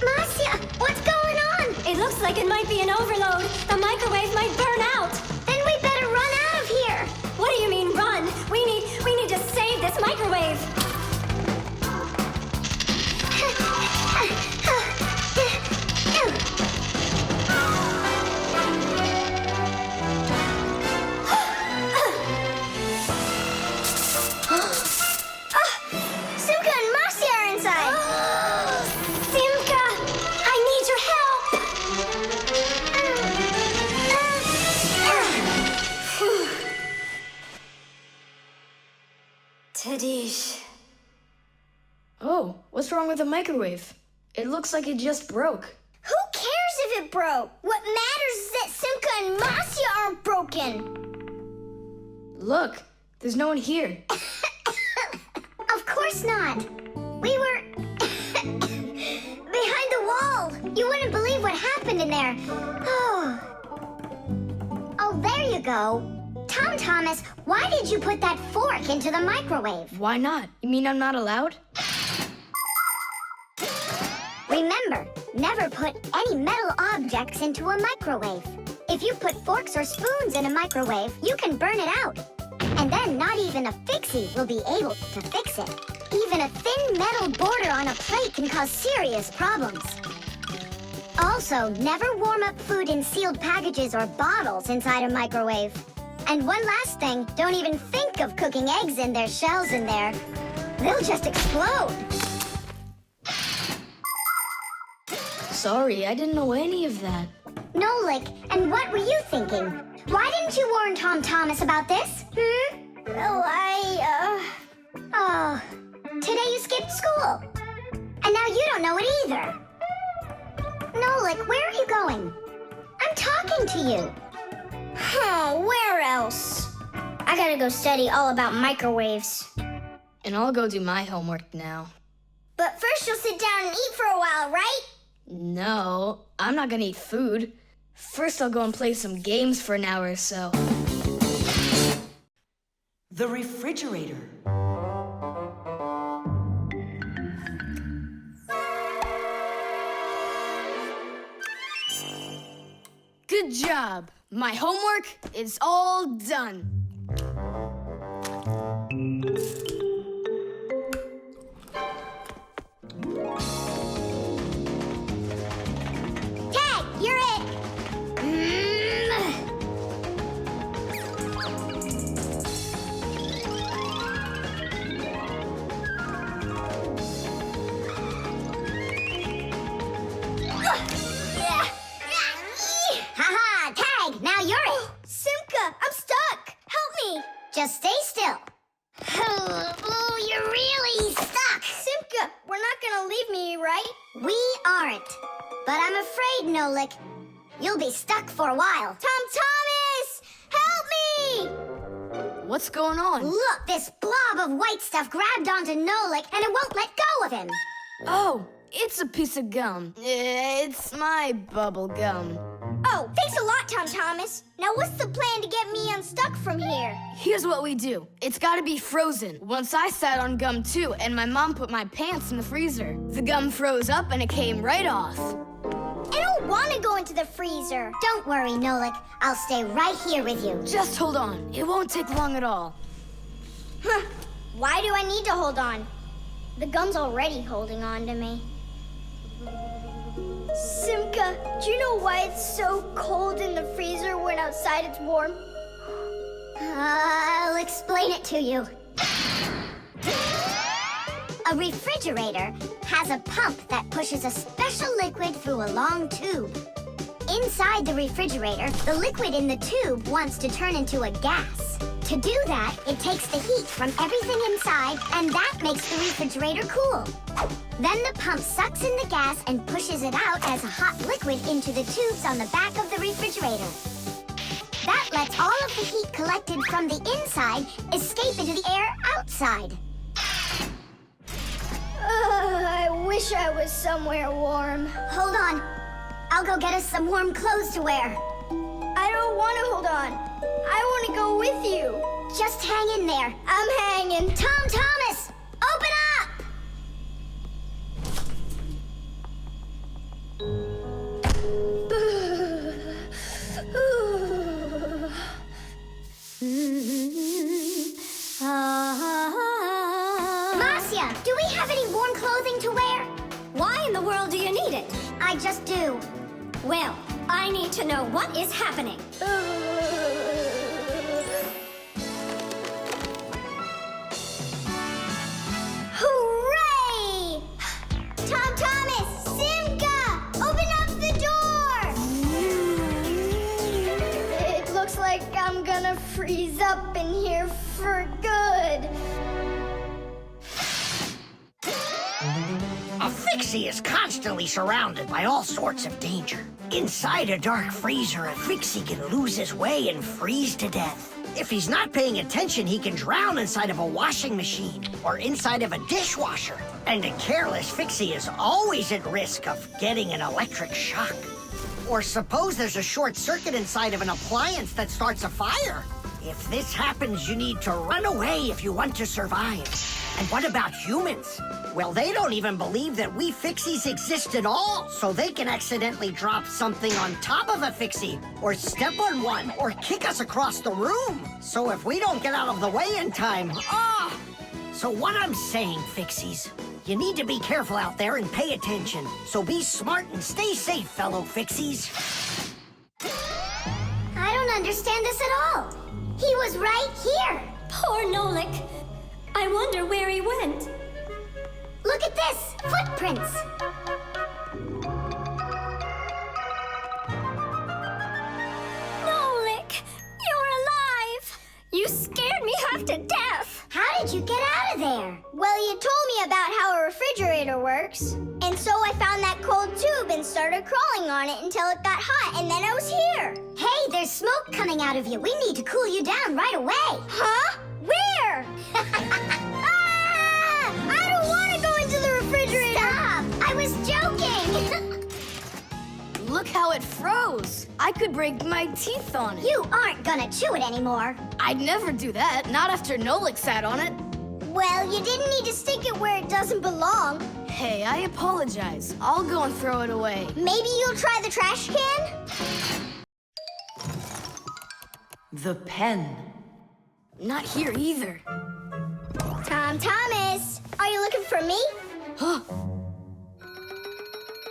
Marcia, what's going on? It looks like it might be an overload. The microwave might burn out. Then we better run out of here. What do you mean, run? We need to save this microwave. Simka and Marcia are inside. Simka, I need your help. Oh, what's wrong with the microwave? It looks like it just broke. Who cares if it broke? What matters is that Simka and Masya aren't broken. Look, there's no one here. Of course not. We were behind the wall. You wouldn't believe what happened in there. Oh, there you go. Tom Thomas, why did you put that fork into the microwave? Why not? You mean I'm not allowed? Remember, never put any metal objects into a microwave. If you put forks or spoons in a microwave, you can burn it out. And then not even a Fixie will be able to fix it. Even a thin metal border on a plate can cause serious problems. Also, never warm up food in sealed packages or bottles inside a microwave. And one last thing, don't even think of cooking eggs in their shells in there. They'll just explode. Sorry, I didn't know any of that. Nolik, and what were you thinking? Why didn't you warn Tom Thomas about this? Well, Oh, today you skipped school. And now you don't know it either. Nolik, where are you going? I'm talking to you. Where else? I gotta go study all about microwaves. And I'll go do my homework now. But first you'll sit down and eat for a while, right? No, I'm not gonna eat food. First I'll go and play some games for an hour or so. The refrigerator. Good job. My homework is all done. Tag, you're it. Haha, Tag, now you're it. Simka, I'm stuck. Help me. Just stay still. Oh, you're really stuck. Simka, we're not gonna leave me, right? We aren't. But I'm afraid, Nolik, you'll be stuck for a while. Tom Thomas, help me! What's going on? Look, this blob of white stuff grabbed onto Nolik and it won't let go of him. Oh, it's a piece of gum. It's my bubble gum. Oh, thanks a lot, Tom Thomas. Now what's the plan to get me unstuck from here? Here's what we do. It's gotta be frozen. Once I sat on gum too, and my mom put my pants in the freezer. The gum froze up and it came right off. I don't want to go into the freezer. Don't worry, Nolik. I'll stay right here with you. Just hold on. It won't take long at all. Huh. Why do I need to hold on? The gum's already holding on to me. Simka, do you know why it's so cold in the freezer when outside it's warm? I'll explain it to you. A refrigerator has a pump that pushes a special liquid through a long tube. Inside the refrigerator, the liquid in the tube wants to turn into a gas. To do that, it takes the heat from everything inside, and that makes the refrigerator cool. Then the pump sucks in the gas and pushes it out as a hot liquid into the tubes on the back of the refrigerator. That lets all of the heat collected from the inside escape into the air outside. I wish I was somewhere warm. Hold on. I'll go get us some warm clothes to wear. I don't want to hold on. I want to go with you. Just hang in there. I'm hanging. Tom Thomas, open up! Masya, do we have any warm clothing to wear? Why in the world do you need it? I just do. Well, I need to know what is happening. Hooray! Tom Thomas, Simka, open up the door! It looks like I'm gonna freeze up in here for good. A Fixie is constantly surrounded by all sorts of danger. Inside a dark freezer, a Fixie can lose his way and freeze to death. If he's not paying attention, he can drown inside of a washing machine or inside of a dishwasher. And a careless Fixie is always at risk of getting an electric shock. Or suppose there's a short circuit inside of an appliance that starts a fire. If this happens, you need to run away if you want to survive. And what about humans? Well, they don't even believe that we Fixies exist at all, so they can accidentally drop something on top of a Fixie, or step on one, or kick us across the room. So if we don't get out of the way in time, So what I'm saying, Fixies, you need to be careful out there and pay attention. So be smart and stay safe, fellow Fixies. I don't understand this at all. He was right here. Poor Nolik. I wonder where he went. Look at this, footprints. Nolik, you're alive. You scared me half to death. How did you get out of there? Well, you told me about how a refrigerator works. And so I found that cold tube and started crawling on it until it got hot, and then I was here. Hey, there's smoke coming out of you. We need to cool you down right away. Huh? Where? I don't want to go into the refrigerator. Stop! I was joking. Look how it froze. I could break my teeth on it. You aren't gonna chew it anymore. I'd never do that, not after Nolik sat on it. Well, you didn't need to stick it where it doesn't belong. Hey, I apologize. I'll go and throw it away. Maybe you'll try the trash can? The pen. Not here either. Tom Thomas, are you looking for me? Huh.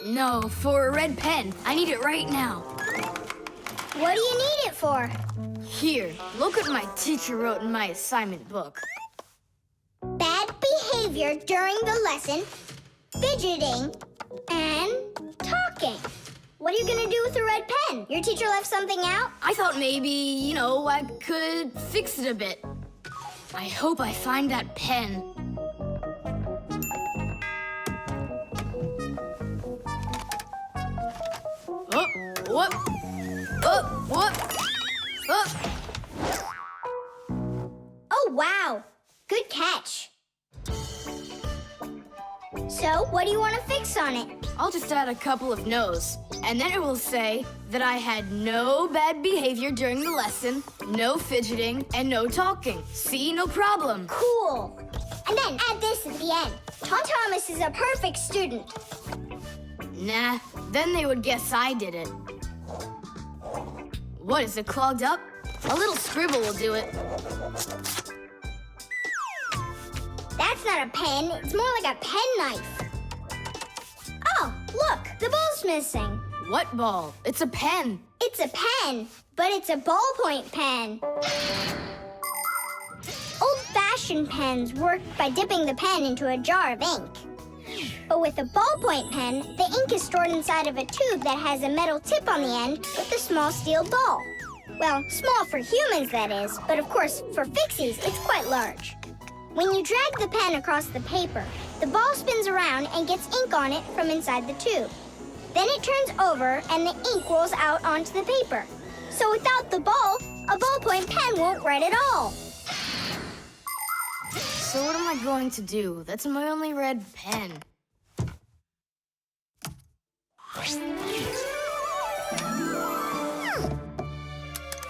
No, for a red pen. I need it right now. What do you need it for? Here, look what my teacher wrote in my assignment book. Bad behavior during the lesson, fidgeting, and talking. What are you gonna do with a red pen? Your teacher left something out? I thought maybe, I could fix it a bit. I hope I find that pen. Oh, whoop. Oh, whoop. Oh. Oh, wow. Good catch. So, what do you want to fix on it? I'll just add a couple of no's, and then it will say that I had no bad behavior during the lesson, no fidgeting, and no talking. See, no problem. Cool. And then add this at the end. Tom Thomas is a perfect student. Nah, then they would guess I did it. What, is it clogged up? A little scribble will do it. That's not a pen. It's more like a penknife. Oh, look, the ball's missing. What ball? It's a pen. It's a pen, but it's a ballpoint pen. Old-fashioned pens work by dipping the pen into a jar of ink. But with a ballpoint pen, the ink is stored inside of a tube that has a metal tip on the end with a small steel ball. Well, small for humans, that is, but of course, for Fixies, it's quite large. When you drag the pen across the paper, the ball spins around and gets ink on it from inside the tube. Then it turns over and the ink rolls out onto the paper. So without the ball, a ballpoint pen won't write at all. So what am I going to do? That's my only red pen.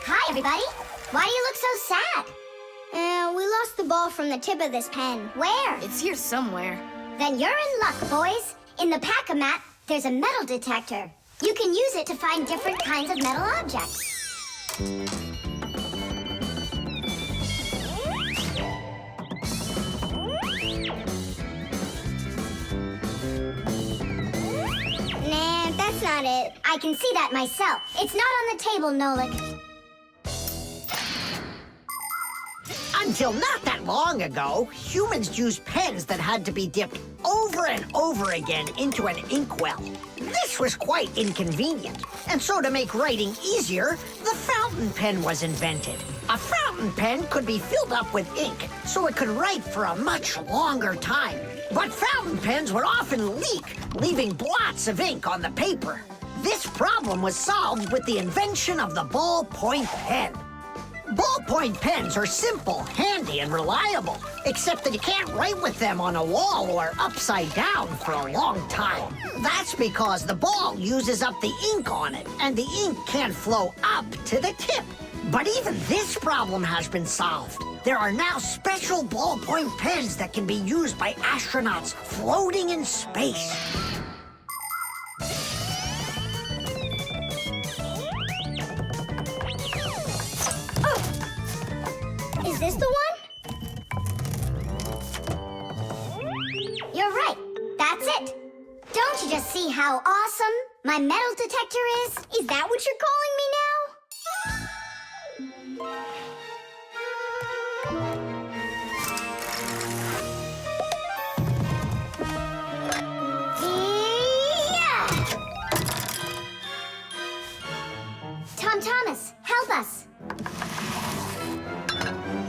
Hi, everybody. Why do you look so sad? We lost the ball from the tip of this pen. Where? It's here somewhere. Then you're in luck, boys. In the pack-a-mat, there's a metal detector. You can use it to find different kinds of metal objects. Nah, that's not it. I can see that myself. It's not on the table, Nolik. Until not that long ago, humans used pens that had to be dipped over and over again into an inkwell. This was quite inconvenient. And so to make writing easier, the fountain pen was invented. A fountain pen could be filled up with ink, so it could write for a much longer time. But fountain pens would often leak, leaving blots of ink on the paper. This problem was solved with the invention of the ballpoint pen. Ballpoint pens are simple, handy, and reliable, except that you can't write with them on a wall or upside down for a long time. That's because the ball uses up the ink on it, and the ink can't flow up to the tip. But even this problem has been solved. There are now special ballpoint pens that can be used by astronauts floating in space. Is this the one? You're right. That's it. Don't you just see how awesome my metal detector is? Is that what you're calling me now? Yeah! Tom Thomas, help us.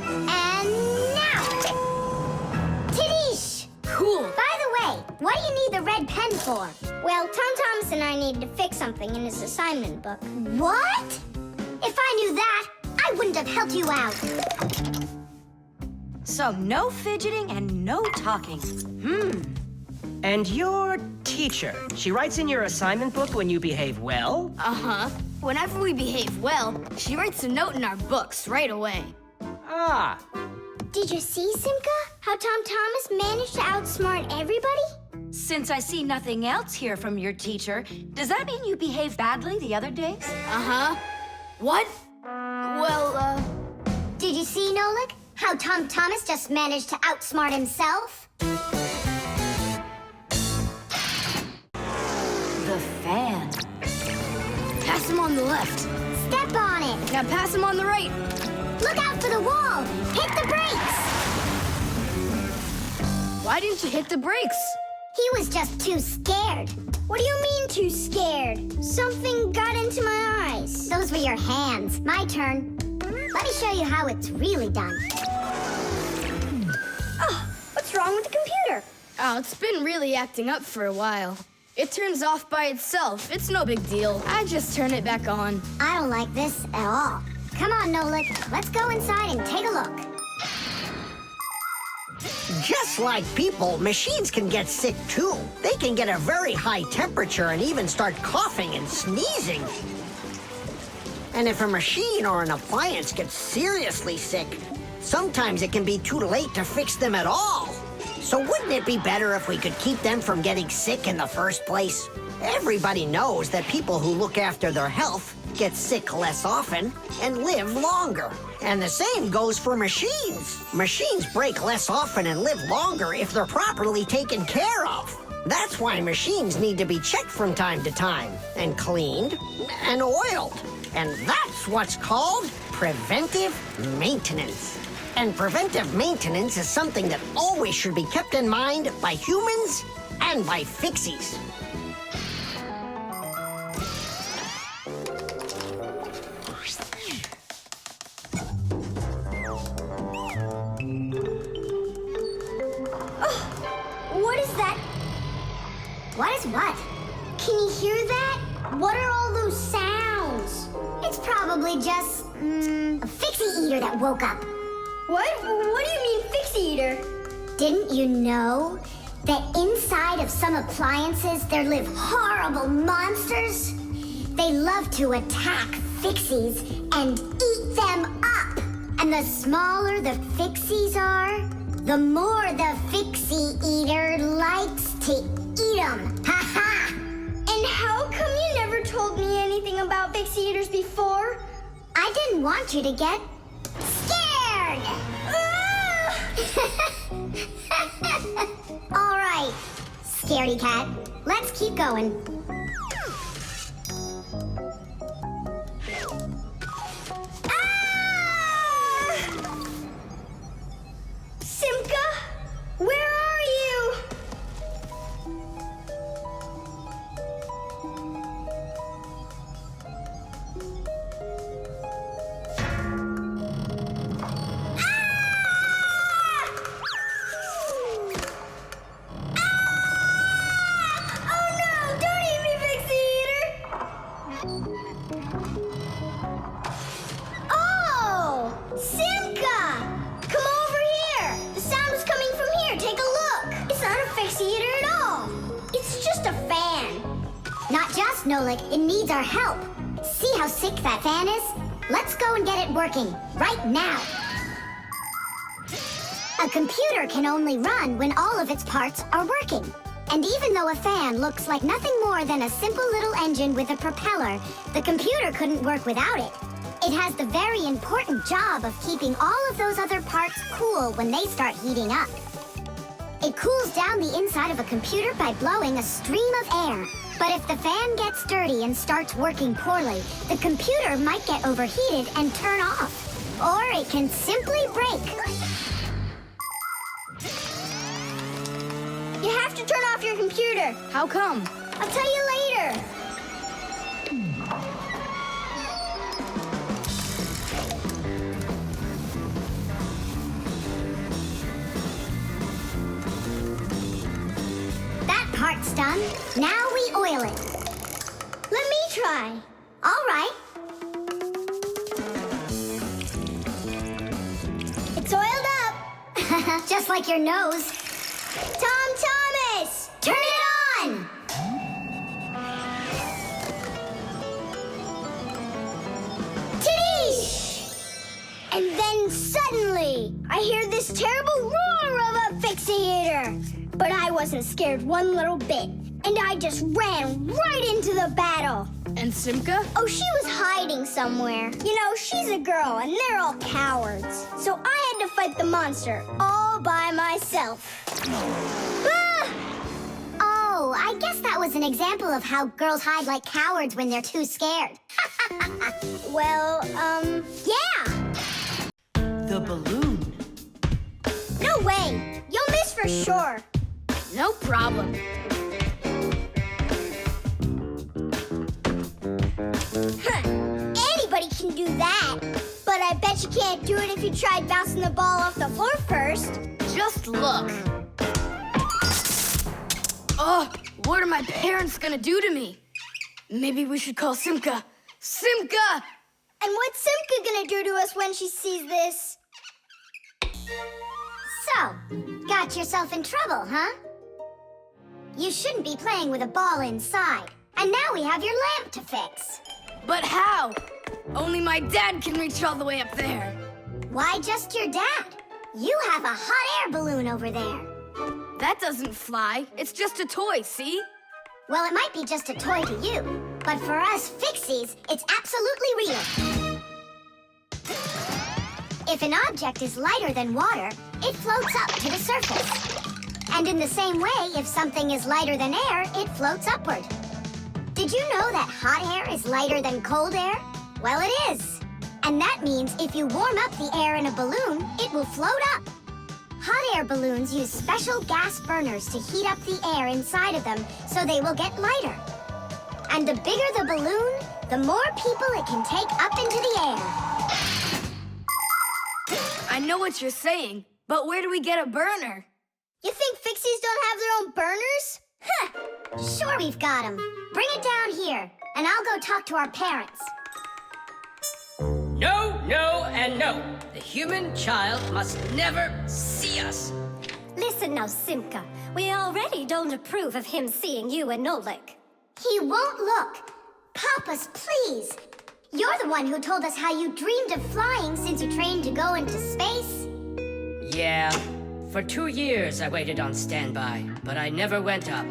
And now! Tidish! Cool. By the way, what do you need the red pen for? Well, Tom Thomas and I need to fix something in his assignment book. What? If I knew that, I wouldn't have helped you out. So no fidgeting and no talking. And your teacher, she writes in your assignment book when you behave well? Uh-huh. Whenever we behave well, she writes a note in our books right away. Ah, Did you see, Simka? How Tom Thomas managed to outsmart everybody? Since I see nothing else here from your teacher, does that mean you behaved badly the other days? Uh-huh. What? Well, Did you see, Nolik? How Tom Thomas just managed to outsmart himself? The fan. pass him on the left. Step on it. Now pass him on the right. Look out for the wall. Hit the brakes. Why didn't you hit the brakes? He was just too scared. What do you mean too scared? Something got into my eyes. Those were your hands. My turn. Let me show you how it's really done. Oh, what's wrong with the computer? Oh, it's been really acting up for a while. It turns off by itself. It's no big deal. I just turn it back on. I don't like this at all. Come on, Nolik. Let's go inside and take a look. Just like people, machines can get sick too. They can get a very high temperature and even start coughing and sneezing. And if a machine or an appliance gets seriously sick, sometimes it can be too late to fix them at all. So wouldn't it be better if we could keep them from getting sick in the first place? Everybody knows that people who look after their health get sick less often and live longer. And the same goes for machines. Machines break less often and live longer if they're properly taken care of. That's why machines need to be checked from time to time and cleaned and oiled. And that's what's called preventive maintenance. And preventive maintenance is something that always should be kept in mind by humans and by Fixies. What is that? What is what? Can you hear that? What are all those sounds? It's probably just, a Fixie eater that woke up. What? What do you mean, Fixie eater? Didn't you know that inside of some appliances there live horrible monsters? They love to attack Fixies and eat them up. And the smaller the Fixies are, the more the Fixie eater likes to eat them. Ha ha! And how come you never told me anything about Fixie eaters before? I didn't want you to get scared! All right, scaredy cat, let's keep going. Simka, where are you? It's just a fan. Not just, Nolik. It needs our help. See how sick that fan is? Let's go and get it working, right now. A computer can only run when all of its parts are working. And even though a fan looks like nothing more than a simple little engine with a propeller, the computer couldn't work without it. It has the very important job of keeping all of those other parts cool when they start heating up. It cools down the inside of a computer by blowing a stream of air. But if the fan gets dirty and starts working poorly, the computer might get overheated and turn off. Or it can simply break. You have to turn off your computer. How come? I'll tell you later. That part's done. Now we oil it. Let me try. All right. It's oiled up. Just like your nose. Tom Thomas! Turn it on! Tiddish! And then suddenly, I hear this terrible roar of a Fixiator. But I wasn't scared one little bit. And I just ran right into the battle. And Simka? Oh, she was hiding somewhere. You know, she's a girl, and they're all cowards. So I had to fight the monster all by myself. Ah! Oh, I guess that was an example of how girls hide like cowards when they're too scared. Well, yeah. The balloon. No way. You'll miss for sure. No problem. Huh. Anybody can do that. But I bet you can't do it if you tried bouncing the ball off the floor first. Just look. Oh, what are my parents gonna do to me? Maybe we should call Simka. Simka! And what's Simka gonna do to us when she sees this? So, got yourself in trouble, huh? You shouldn't be playing with a ball inside. And now we have your lamp to fix. But how? Only my dad can reach all the way up there. Why just your dad? You have a hot air balloon over there. That doesn't fly. It's just a toy, see? Well, it might be just a toy to you, but for us Fixies, it's absolutely real. If an object is lighter than water, it floats up to the surface. And in the same way, if something is lighter than air, it floats upward. Did you know that hot air is lighter than cold air? Well, it is. And that means if you warm up the air in a balloon, it will float up. Hot air balloons use special gas burners to heat up the air inside of them so they will get lighter. And the bigger the balloon, the more people it can take up into the air. I know what you're saying, but where do we get a burner? You think Fixies don't have their own burners? Huh! Sure we've got them. Bring it down here, and I'll go talk to our parents. No, no, and no. The human child must never see us. Listen now, Simka. We already don't approve of him seeing you and Nolik. He won't look. Papas, please. You're the one who told us how you dreamed of flying since you trained to go into space. Yeah. For 2 years I waited on standby, but I never went up.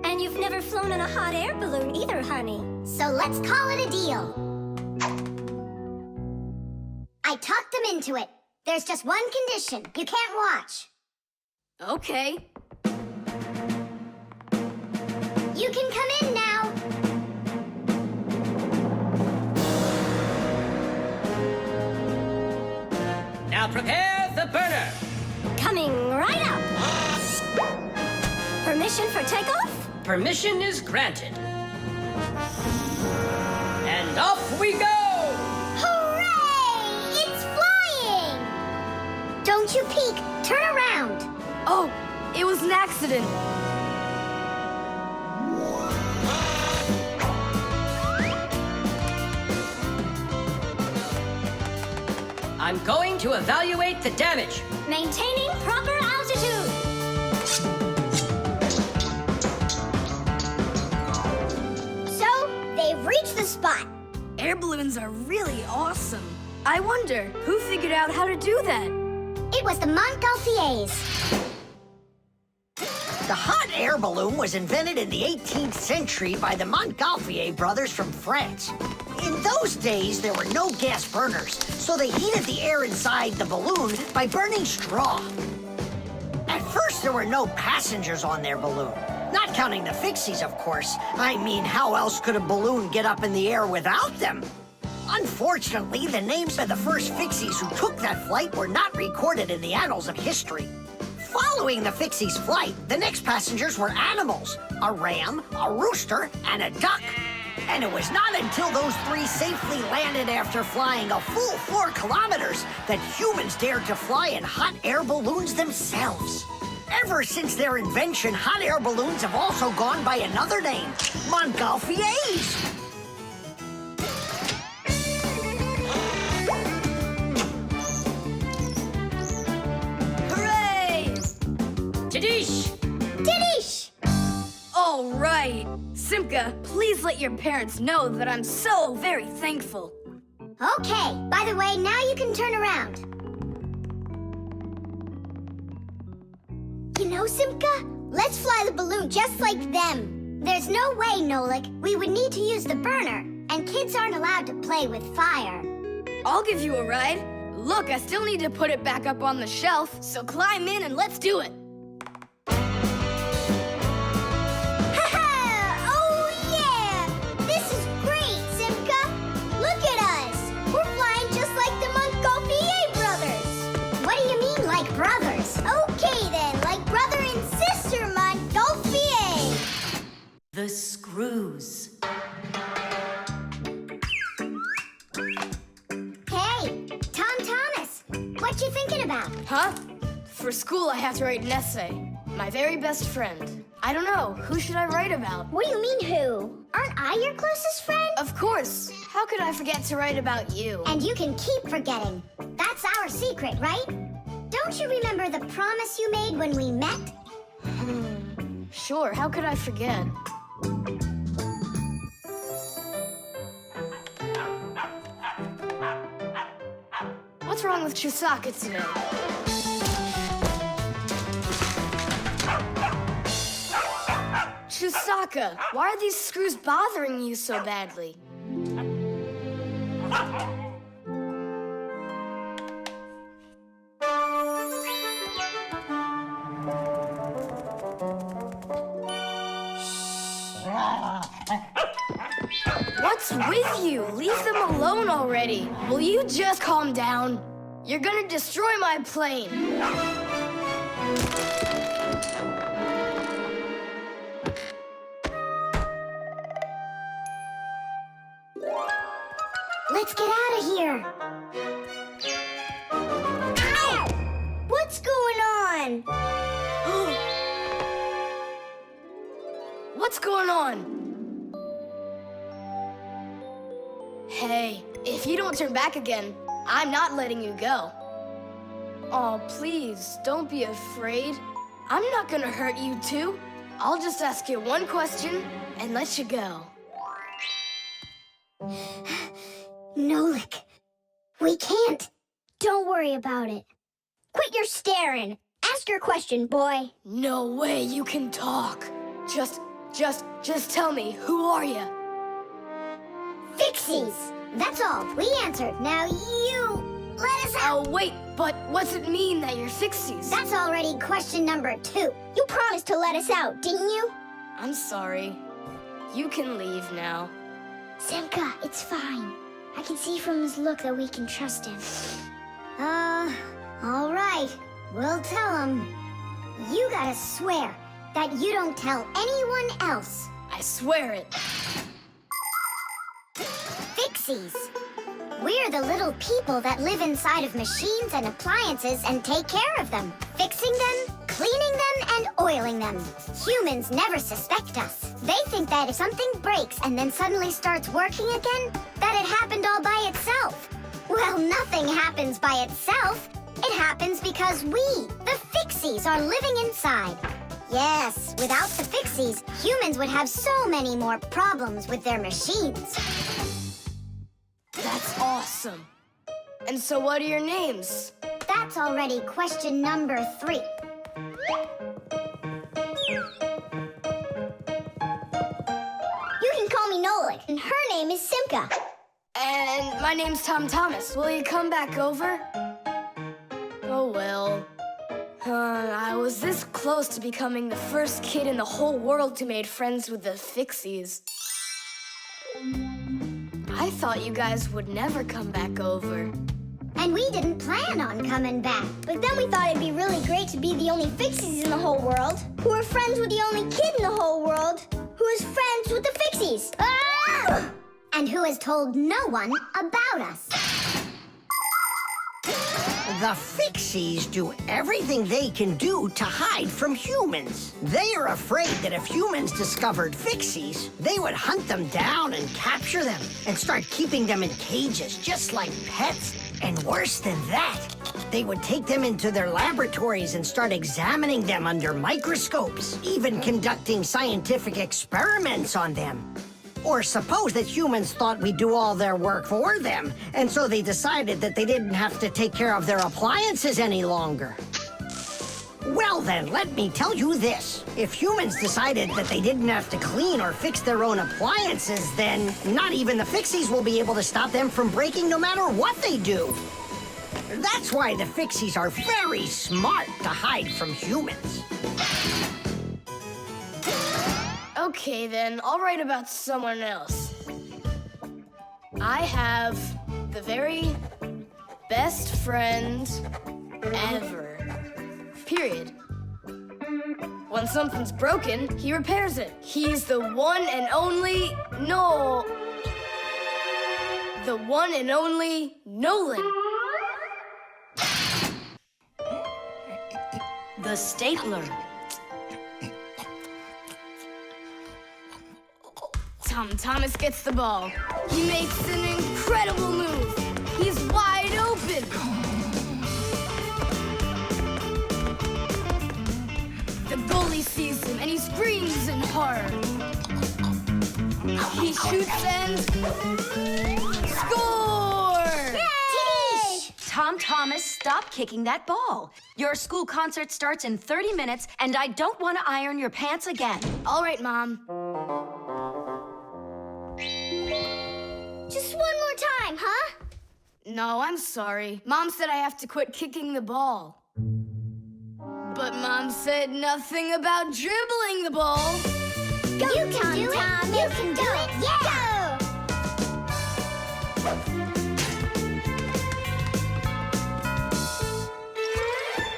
And you've never flown in a hot air balloon either, honey. So let's call it a deal. I talked them into it. There's just one condition. You can't watch. Okay. You can come in now. Now prepare the burner. Coming right up. Permission for takeoff? Permission is granted. And off we go! Hooray! It's flying! Don't you peek. Turn around. Oh, it was an accident. I'm going to evaluate the damage. Maintaining proper altitude. balloons are really awesome. I wonder, who figured out how to do that? It was the Montgolfiers. The hot air balloon was invented in the 18th century by the Montgolfier brothers from France. In those days, there were no gas burners, so they heated the air inside the balloon by burning straw. At first, there were no passengers on their balloon. Not counting the Fixies, of course. I mean, how else could a balloon get up in the air without them? Unfortunately, the names of the first Fixies who took that flight were not recorded in the annals of history. Following the Fixies' flight, the next passengers were animals: a ram, a rooster, and a duck. And it was not until those three safely landed after flying a full 4 kilometers that humans dared to fly in hot air balloons themselves. Ever since their invention, hot air balloons have also gone by another name: Montgolfiers. Hooray! Tadish! Didish! All right. Simka, please let your parents know that I'm so very thankful. Okay, by the way, now you can turn around. You know, Simka, let's fly the balloon just like them. There's no way, Nolik. We would need to use the burner, and kids aren't allowed to play with fire. I'll give you a ride. Look, I still need to put it back up on the shelf, so climb in and let's do it. Brothers. Okay then, like brother and sister Montgolfier. The screws. Hey, Tom Thomas, what you thinking about? Huh? For school, I have to write an essay. My very best friend. I don't know. Who should I write about? What do you mean who? Aren't I your closest friend? Of course. How could I forget to write about you? And you can keep forgetting. That's our secret, right? Don't you remember the promise you made when we met? Sure, how could I forget? What's wrong with Chusaka today? Chusaka, why are these screws bothering you so badly? What's with you? Leave them alone already. Will you just calm down? You're gonna destroy my plane. Let's get out of here. Ow! What's going on? What's going on? Hey, if you don't turn back again, I'm not letting you go. Oh, please, don't be afraid. I'm not gonna hurt you two. I'll just ask you one question and let you go. Nolik, we can't. Don't worry about it. Quit your staring. Ask your question, boy. No way you can talk. Just tell me, who are you? Fixies. That's all. We answered. Now you let us out. Oh, wait, but what's it mean that you're Fixies? That's already question number 2. You promised to let us out, didn't you? I'm sorry. You can leave now. Simka, it's fine. I can see from his look that we can trust him. All right. We'll tell him. You gotta swear that you don't tell anyone else. I swear it. Fixies. We're the little people that live inside of machines and appliances and take care of them, fixing them, cleaning them, and oiling them. Humans never suspect us. They think that if something breaks and then suddenly starts working again, that it happened all by itself. Well, nothing happens by itself. It happens because we, the Fixies, are living inside. Yes, without the Fixies, humans would have so many more problems with their machines. Awesome. And so what are your names? That's already question number 3. You can call me Nolik, and her name is Simka. And my name's Tom Thomas. Will you come back over? Oh, well. I was this close to becoming the first kid in the whole world who made friends with the Fixies. I thought you guys would never come back over. And we didn't plan on coming back. But then we thought it'd be really great to be the only Fixies in the whole world, who are friends with the only kid in the whole world, who is friends with the Fixies. Ah! And who has told no one about us. The Fixies do everything they can do to hide from humans. They are afraid that if humans discovered Fixies, they would hunt them down and capture them and start keeping them in cages, just like pets. And worse than that, they would take them into their laboratories and start examining them under microscopes, even conducting scientific experiments on them. Or suppose that humans thought we'd do all their work for them, and so they decided that they didn't have to take care of their appliances any longer. Well then, let me tell you this. If humans decided that they didn't have to clean or fix their own appliances, then not even the Fixies will be able to stop them from breaking no matter what they do. That's why the Fixies are very smart to hide from humans. Okay, then, I'll write about someone else. I have the very best friend ever. Period. When something's broken, he repairs it. He's the one and only the one and only Nolan. The stapler. Tom Thomas gets the ball. He makes an incredible move. He's wide open. The goalie sees him and he screams in horror. He shoots and score! Yay! Tom Thomas, stop kicking that ball. Your school concert starts in 30 minutes, and I don't want to iron your pants again. All right, Mom. Just one more time, huh? No, I'm sorry. Mom said I have to quit kicking the ball. But Mom said nothing about dribbling the ball. Go, you can do it. You can do it. Yeah!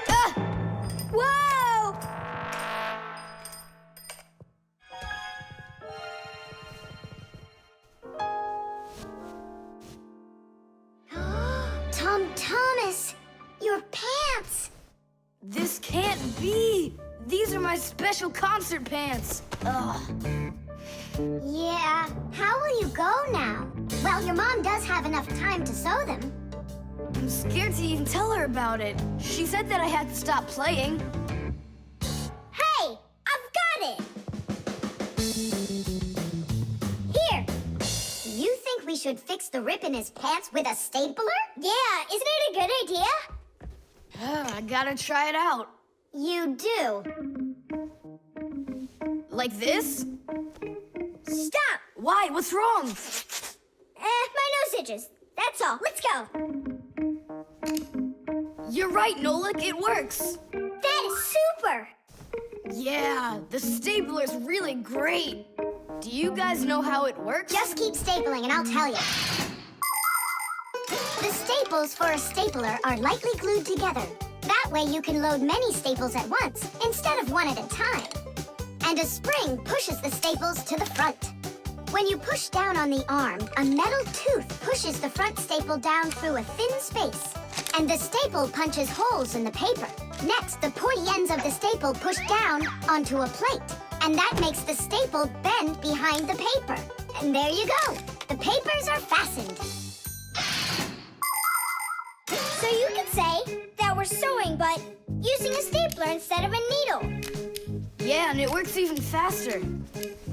Ah! Whoa! Tom Thomas, your pants! This can't be! These are my special concert pants! Ugh. Yeah, how will you go now? Well, your mom does have enough time to sew them. I'm scared to even tell her about it. She said that I had to stop playing. Hey, I've got it! Here! You think we should fix the rip in his pants with a stapler? Yeah, isn't it a good idea? I gotta try it out. You do. Like this? Stop! Why? What's wrong? My nose itches. That's all. Let's go. You're right, Nolik. It works. That is super! Yeah, the stapler's really great. Do you guys know how it works? Just keep stapling and I'll tell you. The staples for a stapler are lightly glued together. That way you can load many staples at once instead of one at a time. And a spring pushes the staples to the front. When you push down on the arm, a metal tooth pushes the front staple down through a thin space. And the staple punches holes in the paper. Next, the pointy ends of the staple push down onto a plate. And that makes the staple bend behind the paper. And there you go. The papers are fastened. So you could say that we're sewing, but using a stapler instead of a needle. Yeah, and it works even faster.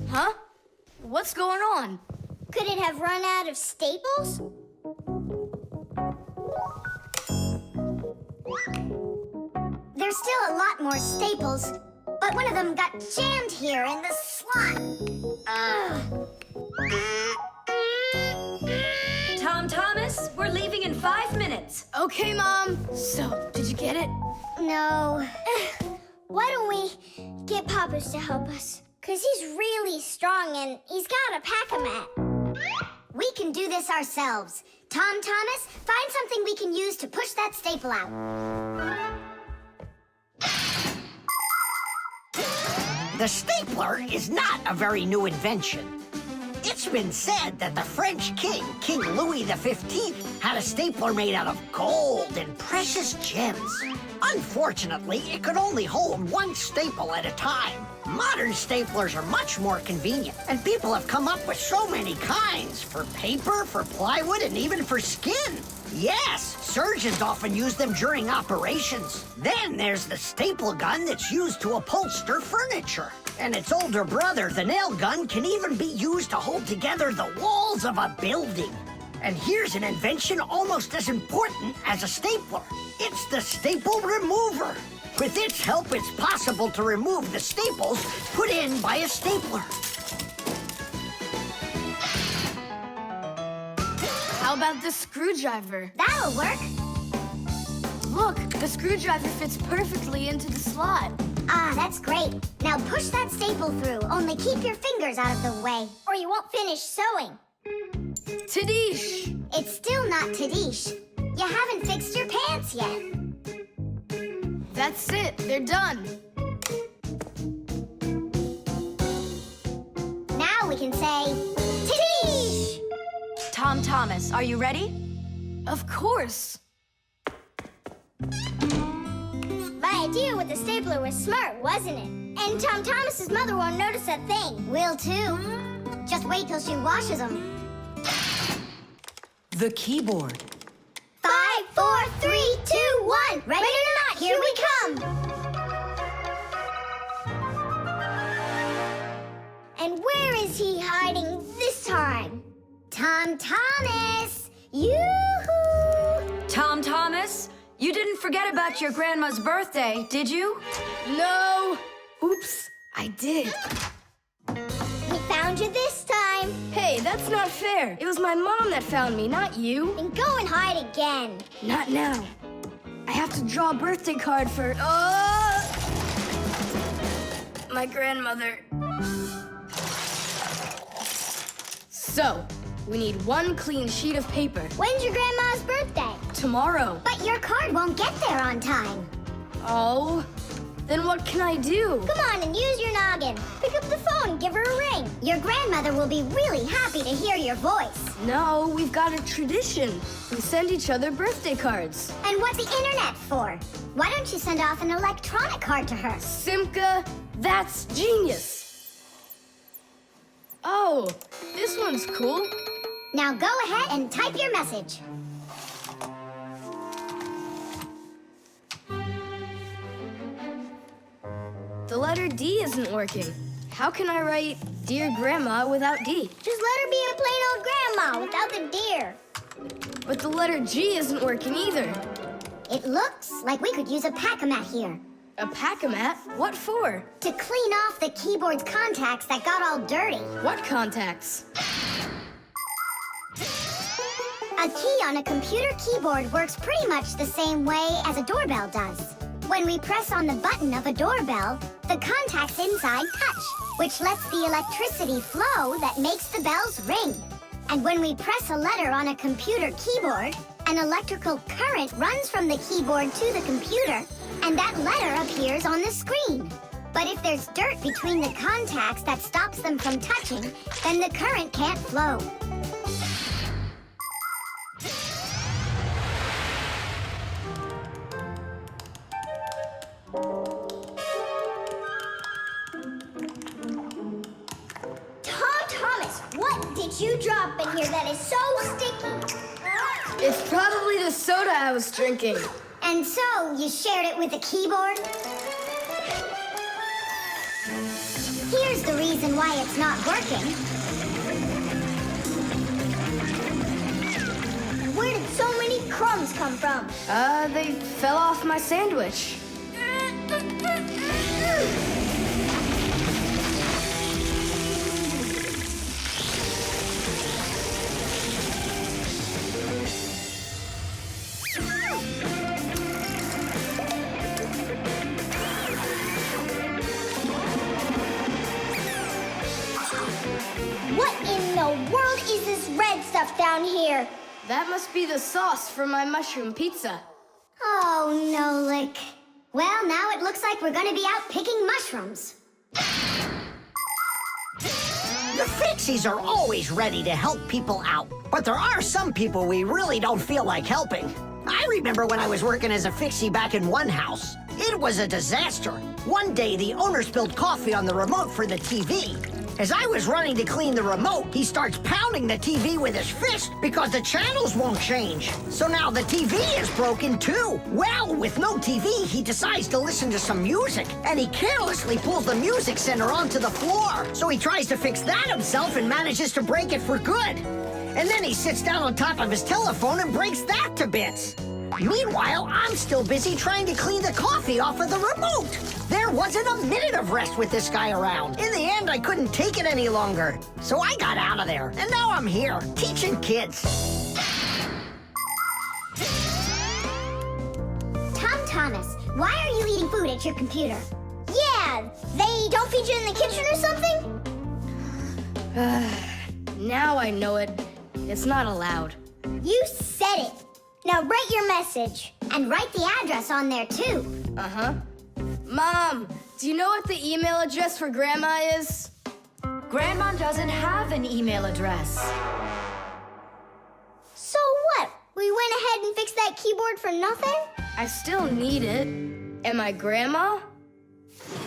Huh? What's going on? Could it have run out of staples? There's still a lot more staples, but one of them got jammed here in the slot. Tom Thomas, we're leaving in 5 minutes. Okay, Mom. So, did you get it? No. Why don't we get Papa's to help us? Because he's really strong and he's got a pack-a-mat. We can do this ourselves. Tom Thomas, find something we can use to push that staple out. The stapler is not a very new invention. It's been said that the French king, King Louis XV, had a stapler made out of gold and precious gems. Unfortunately, it could only hold one staple at a time. Modern staplers are much more convenient, and people have come up with so many kinds for paper, for plywood, and even for skin. Yes, surgeons often use them during operations. Then there's the staple gun that's used to upholster furniture. And its older brother, the nail gun, can even be used to hold together the walls of a building. And here's an invention almost as important as a stapler. It's the staple remover. With its help, it's possible to remove the staples put in by a stapler. How about the screwdriver? That'll work. Look, the screwdriver fits perfectly into the slot. Ah, that's great. Now push that staple through, only keep your fingers out of the way, or you won't finish sewing. Tadish! It's still not Tadish. You haven't fixed your pants yet. That's it, they're done. Now we can say, Tadish! Tom Thomas, are you ready? Of course. My idea with the stapler was smart, wasn't it? And Tom Thomas's mother won't notice a thing. Will too. Just wait till she washes them. The keyboard. 5, 4, 3, 2, 1. Ready or not, here we come. And where is he hiding this time? Tom Thomas! Yoo-hoo! Tom Thomas, you didn't forget about your grandma's birthday, did you? No! Oops, I did. We found you this time. Hey, that's not fair. It was my mom that found me, not you. And go and hide again. Not now. I have to draw a birthday card for... my grandmother. So, we need one clean sheet of paper. When's your grandma's birthday? Tomorrow. But your card won't get there on time. Oh, then what can I do? Come on and use your noggin. Pick up the phone and give her a ring. Your grandmother will be really happy to hear your voice. No, we've got a tradition. We send each other birthday cards. And what's the internet for? Why don't you send off an electronic card to her? Simka, that's genius. Oh, this one's cool. Now go ahead and type your message. The letter D isn't working. How can I write Dear Grandma without D? Just let her be a plain old grandma without the deer. But the letter G isn't working either. It looks like we could use a pack-a-mat here. A pack-a-mat? What for? To clean off the keyboard's contacts that got all dirty. What contacts? A key on a computer keyboard works pretty much the same way as a doorbell does. When we press on the button of a doorbell, the contacts inside touch, which lets the electricity flow that makes the bells ring. And when we press a letter on a computer keyboard, an electrical current runs from the keyboard to the computer, and that letter appears on the screen. But if there's dirt between the contacts that stops them from touching, then the current can't flow. Tom Thomas, what did you drop in here that is so sticky? It's probably the soda I was drinking. And so, you shared it with the keyboard? Here's the reason why it's not working. Where did so many crumbs come from? They fell off my sandwich. What in the world is this red stuff down here? That must be the sauce for my mushroom pizza. Oh, no, Lick. Well, now it looks like we're gonna be out picking mushrooms. The Fixies are always ready to help people out, but there are some people we really don't feel like helping. I remember when I was working as a Fixie back in one house. It was a disaster. One day, the owner spilled coffee on the remote for the TV. As I was running to clean the remote, he starts pounding the TV with his fist because the channels won't change. So now the TV is broken too. Well, with no TV, he decides to listen to some music, and he carelessly pulls the music center onto the floor. So he tries to fix that himself and manages to break it for good. And then he sits down on top of his telephone and breaks that to bits. Meanwhile, I'm still busy trying to clean the coffee off of the remote. There wasn't a minute of rest with this guy around. In the end, I couldn't take it any longer. So I got out of there, and now I'm here, teaching kids. Tom Thomas, why are you eating food at your computer? Yeah, they don't feed you in the kitchen or something? Now I know it. It's not allowed. You said it. Now write your message. And write the address on there, too. Uh-huh. Mom, do you know what the email address for Grandma is? Grandma doesn't have an email address. So what? We went ahead and fixed that keyboard for nothing? I still need it. Am I Grandma?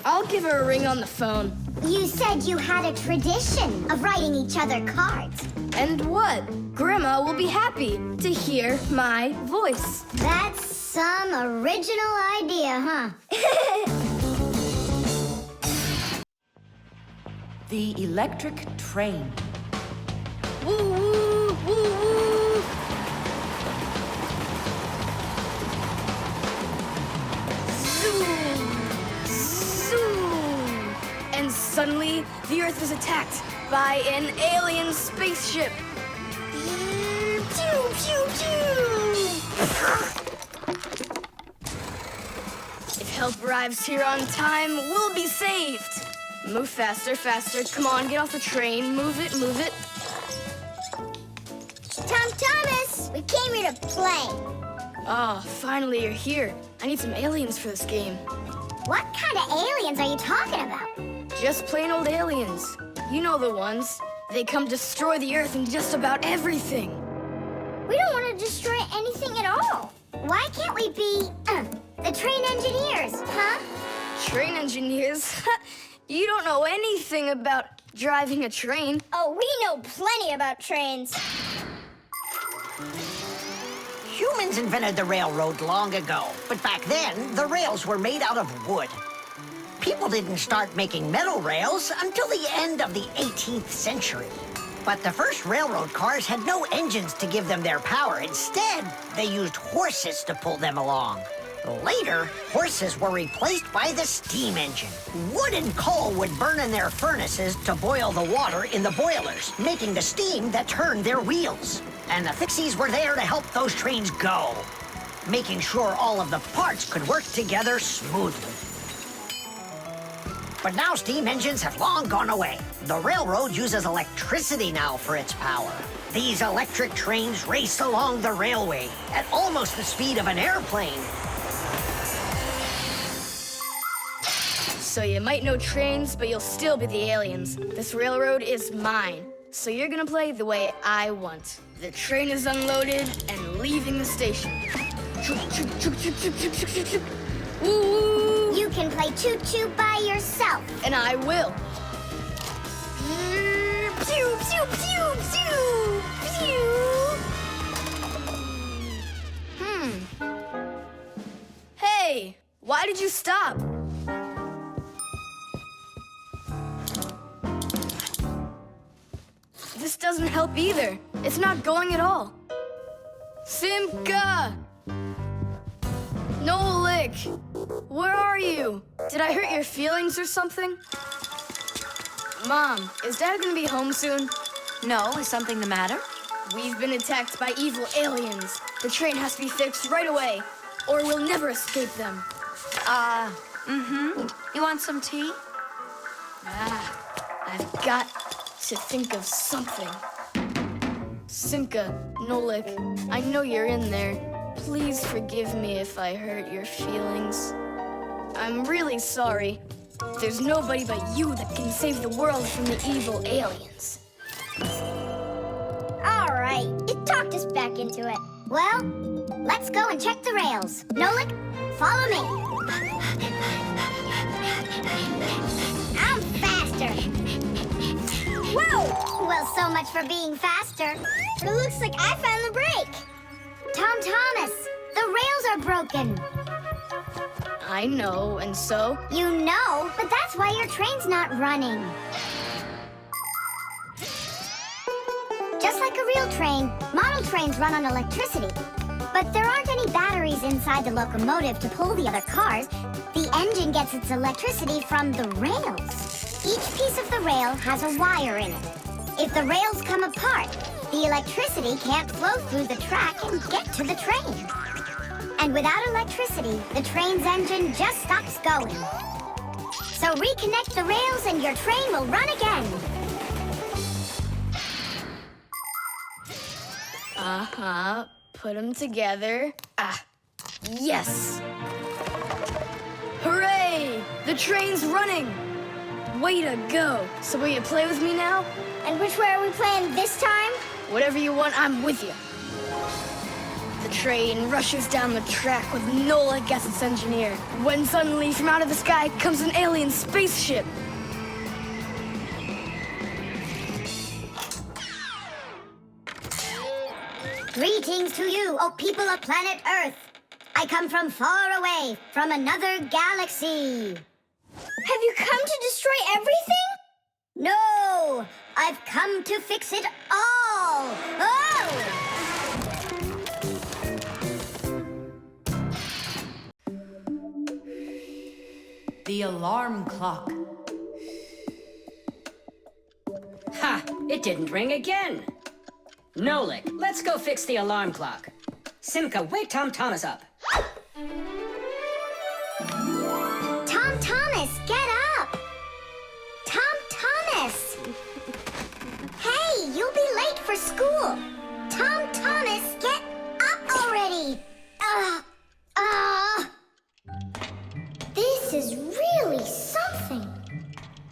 I'll give her a ring on the phone. You said you had a tradition of writing each other cards. And what? Grandma will be happy to hear my voice. That's some original idea, huh? The electric train. Woo, woo, woo, woo. Zoom, zoom. And suddenly, the Earth is attacked by an alien spaceship. Pew, pew, pew. If help arrives here on time, we'll be saved. Move faster, faster. Come on, get off the train. Move it, move it. Tom Thomas, we came here to play. Oh, finally you're here. I need some aliens for this game. What kind of aliens are you talking about? Just plain old aliens. You know the ones. They come destroy the Earth and just about everything. We don't want to destroy anything at all. Why can't we be, the train engineers, huh? Train engineers? You don't know anything about driving a train. Oh, we know plenty about trains. Humans invented the railroad long ago, but back then, the rails were made out of wood. People didn't start making metal rails until the end of the 18th century. But the first railroad cars had no engines to give them their power. Instead, they used horses to pull them along. Later, horses were replaced by the steam engine. Wood and coal would burn in their furnaces to boil the water in the boilers, making the steam that turned their wheels. And the Fixies were there to help those trains go, making sure all of the parts could work together smoothly. But now steam engines have long gone away. The railroad uses electricity now for its power. These electric trains race along the railway at almost the speed of an airplane. So you might know trains, but you'll still be the aliens. This railroad is mine. So you're gonna play the way I want. The train is unloaded and leaving the station. Woo! You can play choo-choo by yourself. And I will. Pew, pew, pew, pew, pew. Hey, why did you stop? This doesn't help either. It's not going at all. Simka! Nolik! Where are you? Did I hurt your feelings or something? Mom, is Dad gonna be home soon? No, is something the matter? We've been attacked by evil aliens. The train has to be fixed right away, or we'll never escape them. You want some tea? I've got to think of something. Simka, Nolik, I know you're in there. Please forgive me if I hurt your feelings. I'm really sorry. There's nobody but you that can save the world from the evil aliens. All right, you talked us back into it. Well, let's go and check the rails. Nolik, follow me. I'm faster. Whoa! Well, so much for being faster. It looks like I found the brake. Tom Thomas, the rails are broken. I know, and so? You know, but that's why your train's not running. Just like a real train, model trains run on electricity. But there aren't any batteries inside the locomotive to pull the other cars. The engine gets its electricity from the rails. Each piece of the rail has a wire in it. If the rails come apart, the electricity can't flow through the track and get to the train. And without electricity, the train's engine just stops going. So reconnect the rails and your train will run again. Put them together. Yes! Hooray! The train's running! Way to go! So will you play with me now? And which way are we playing this time? Whatever you want, I'm with you. The train rushes down the track with Nolik as its engineer, when suddenly from out of the sky comes an alien spaceship. Greetings to you, O people of planet Earth. I come from far away, from another galaxy. Have you come to destroy everything? No, I've come to fix it all. Oh! The alarm clock. Ha! It didn't ring again. Nolik, let's go fix the alarm clock. Simka, wake Tom Thomas up. Tom Thomas, get up! Tom Thomas! Hey, you'll be late for school. Tom Thomas, get up already! This is really something.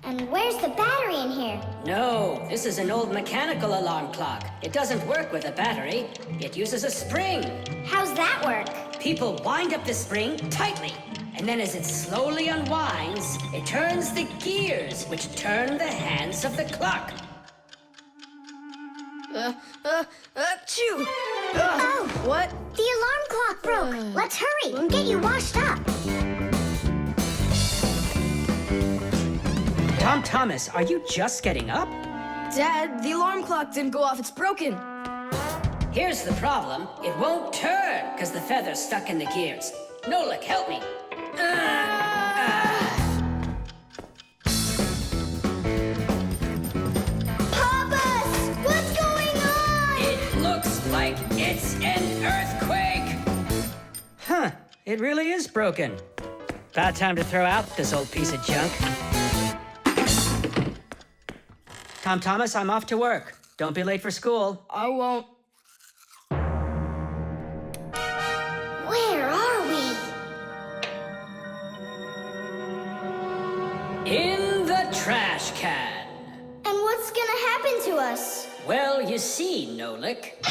And where's the battery in here? No, this is an old mechanical alarm clock. It doesn't work with a battery. It uses a spring. How's that work? People wind up the spring tightly, and then as it slowly unwinds, it turns the gears, which turn the hands of the clock. Achoo! Oh! What? The alarm clock broke. Let's hurry and get you washed up. Tom Thomas, are you just getting up? Dad, the alarm clock didn't go off. It's broken. Here's the problem. It won't turn, because the feather's stuck in the gears. Nolik, help me. Papas! What's going on? It looks like it's an earthquake. Huh, it really is broken. About time to throw out this old piece of junk. Tom Thomas, I'm off to work. Don't be late for school. I won't. Where are we? In the trash can. And what's gonna happen to us? Well, you see, Nolik.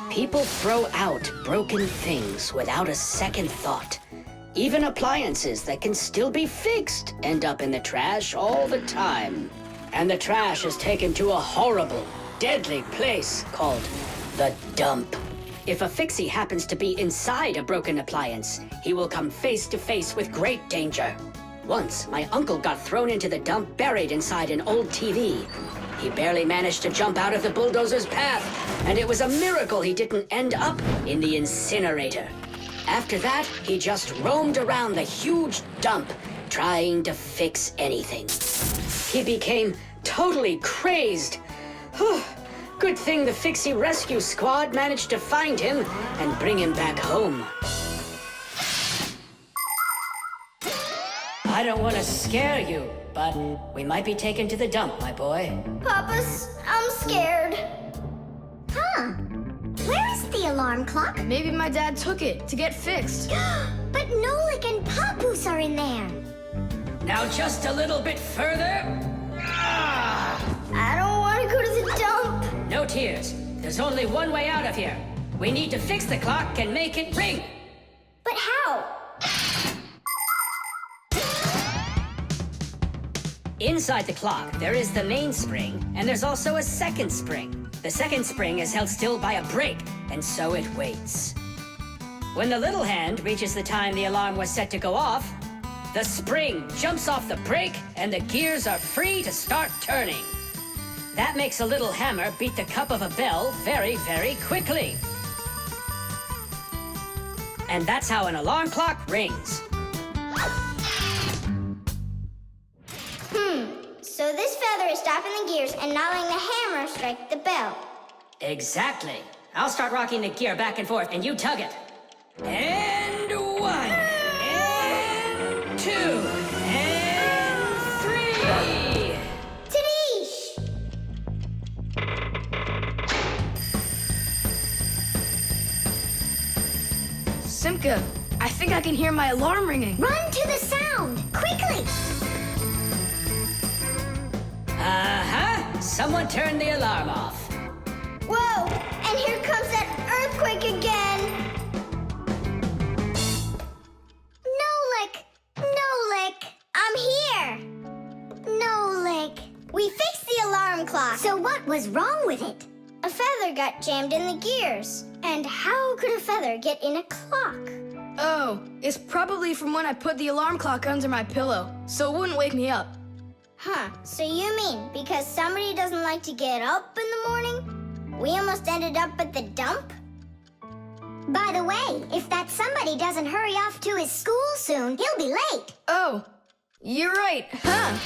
People throw out broken things without a second thought. Even appliances that can still be fixed end up in the trash all the time. And the trash is taken to a horrible, deadly place called the dump. If a Fixie happens to be inside a broken appliance, he will come face to face with great danger. Once, my uncle got thrown into the dump buried inside an old TV. He barely managed to jump out of the bulldozer's path, and it was a miracle he didn't end up in the incinerator. After that, he just roamed around the huge dump, trying to fix anything. He became totally crazed. Whew. Good thing the Fixie rescue squad managed to find him and bring him back home. I don't want to scare you, but we might be taken to the dump, my boy. Papa's, I'm scared. Huh. Where is the alarm clock? Maybe my dad took it to get fixed. But Nolik and Papoose are in there. Now just a little bit further. I don't want to go to the dump. No tears. There's only one way out of here. We need to fix the clock and make it ring. But how? Inside the clock, there is the main spring, and there's also a second spring. The second spring is held still by a brake, and so it waits. When the little hand reaches the time the alarm was set to go off, the spring jumps off the brake, and the gears are free to start turning. That makes a little hammer beat the cup of a bell very, very quickly. And that's how an alarm clock rings. So this feather is stopping the gears and not letting the hammer strike the bell. Exactly. I'll start rocking the gear back and forth, and you tug it. And 1, and 2, and 3. Tadish! Simka, I think I can hear my alarm ringing. Run to the sound, quickly! Uh-huh. Someone turned the alarm off. Whoa! And here comes that earthquake again! Nolik! I'm here! Nolik! We fixed the alarm clock. So what was wrong with it? A feather got jammed in the gears. And how could a feather get in a clock? Oh, it's probably from when I put the alarm clock under my pillow, so it wouldn't wake me up. Huh, so you mean because somebody doesn't like to get up in the morning? We almost ended up at the dump? By the way, if that somebody doesn't hurry off to his school soon, he'll be late. Oh, you're right, huh?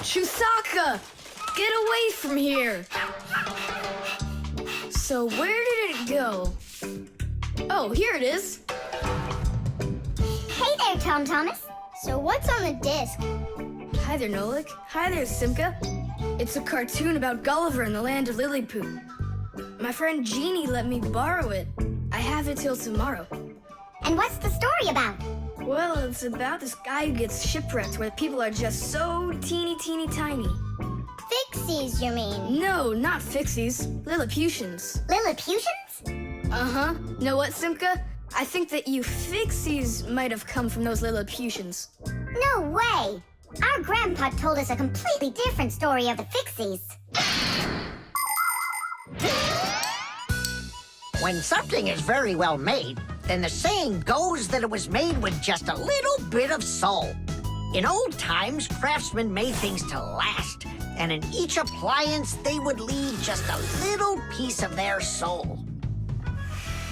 Chusaka! Get away from here! So where did it go? Oh, here it is. Hey there, Tom Thomas. So what's on the disc? Hi there, Nolik. Hi there, Simka. It's a cartoon about Gulliver in the land of Lilliput. My friend Jeannie let me borrow it. I have it till tomorrow. And what's the story about? Well, it's about this guy who gets shipwrecked where people are just so teeny tiny. Fixies, you mean? No, not Fixies. Lilliputians. Lilliputians? Uh-huh. Know what, Simka? I think that you Fixies might have come from those Lilliputians. No way! Our grandpa told us a completely different story of the Fixies. When something is very well made, then the saying goes that it was made with just a little bit of soul. In old times, craftsmen made things to last, and in each appliance, they would leave just a little piece of their soul.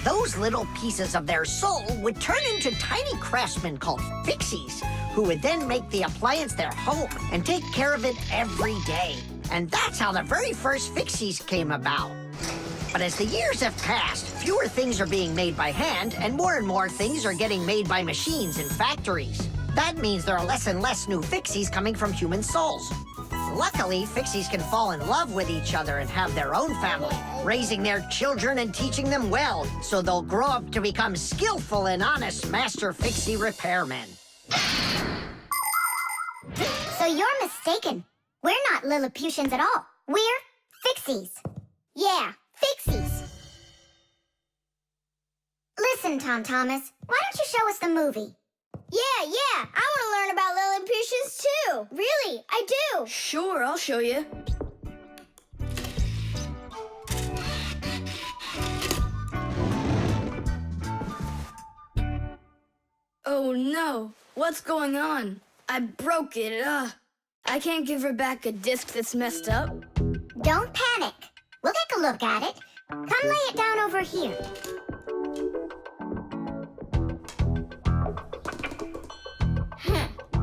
Those little pieces of their soul would turn into tiny craftsmen called Fixies, who would then make the appliance their home and take care of it every day. And that's how the very first Fixies came about. But as the years have passed, fewer things are being made by hand, and more things are getting made by machines in factories. That means there are less and less new Fixies coming from human souls. Luckily, Fixies can fall in love with each other and have their own family, raising their children and teaching them well, so they'll grow up to become skillful and honest master Fixie repairmen. So you're mistaken. We're not Lilliputians at all. We're Fixies. Yeah, Fixies. Listen, Tom Thomas, why don't you show us the movie? Yeah, I want to learn about Lilliputians too. do. Really, I do. Sure, I'll show you. Oh no, what's going on? I broke it. I can't give her back a disc that's messed up. Don't panic. We'll take a look at it. Come lay it down over here.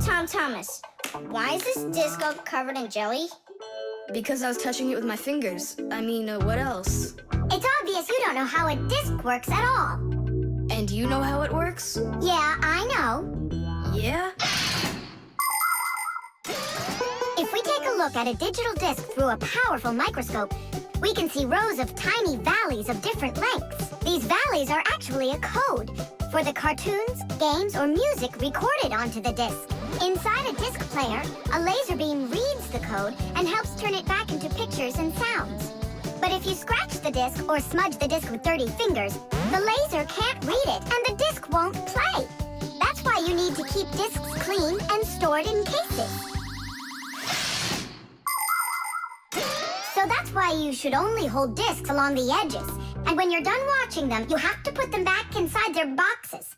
Tom Thomas, why is this disc all covered in jelly? Because I was touching it with my fingers. I mean, what else? It's obvious you don't know how a disc works at all. And you know how it works? Yeah, I know. Yeah? If we take a look at a digital disc through a powerful microscope, we can see rows of tiny valleys of different lengths. These valleys are actually a code for the cartoons, games, or music recorded onto the disc. Inside a disc player, a laser beam reads the code and helps turn it back into pictures and sounds. But if you scratch the disc or smudge the disc with dirty fingers, the laser can't read it and the disc won't play. That's why you need to keep discs clean and stored in cases. So that's why you should only hold discs along the edges. And when you're done watching them, you have to put them back inside their boxes.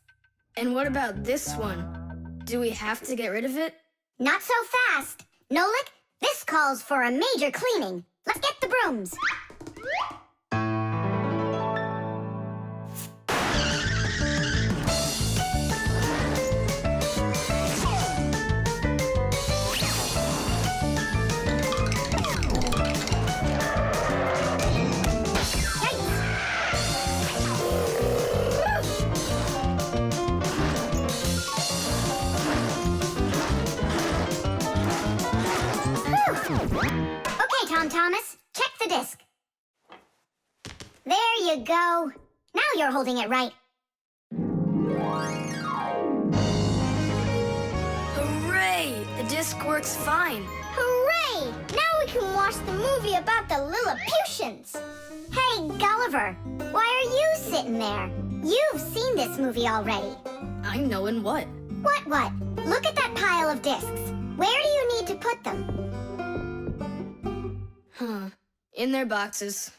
And what about this one? Do we have to get rid of it? Not so fast. Nolik, this calls for a major cleaning. Let's get the brooms. Okay, Tom Thomas, check the disc. There you go. Now you're holding it right. Hooray! The disc works fine. Hooray! Now we can watch the movie about the Lilliputians. Hey, Gulliver, why are you sitting there? You've seen this movie already. I know in what? What? Look at that pile of discs. Where do you need to put them? Huh. In their boxes.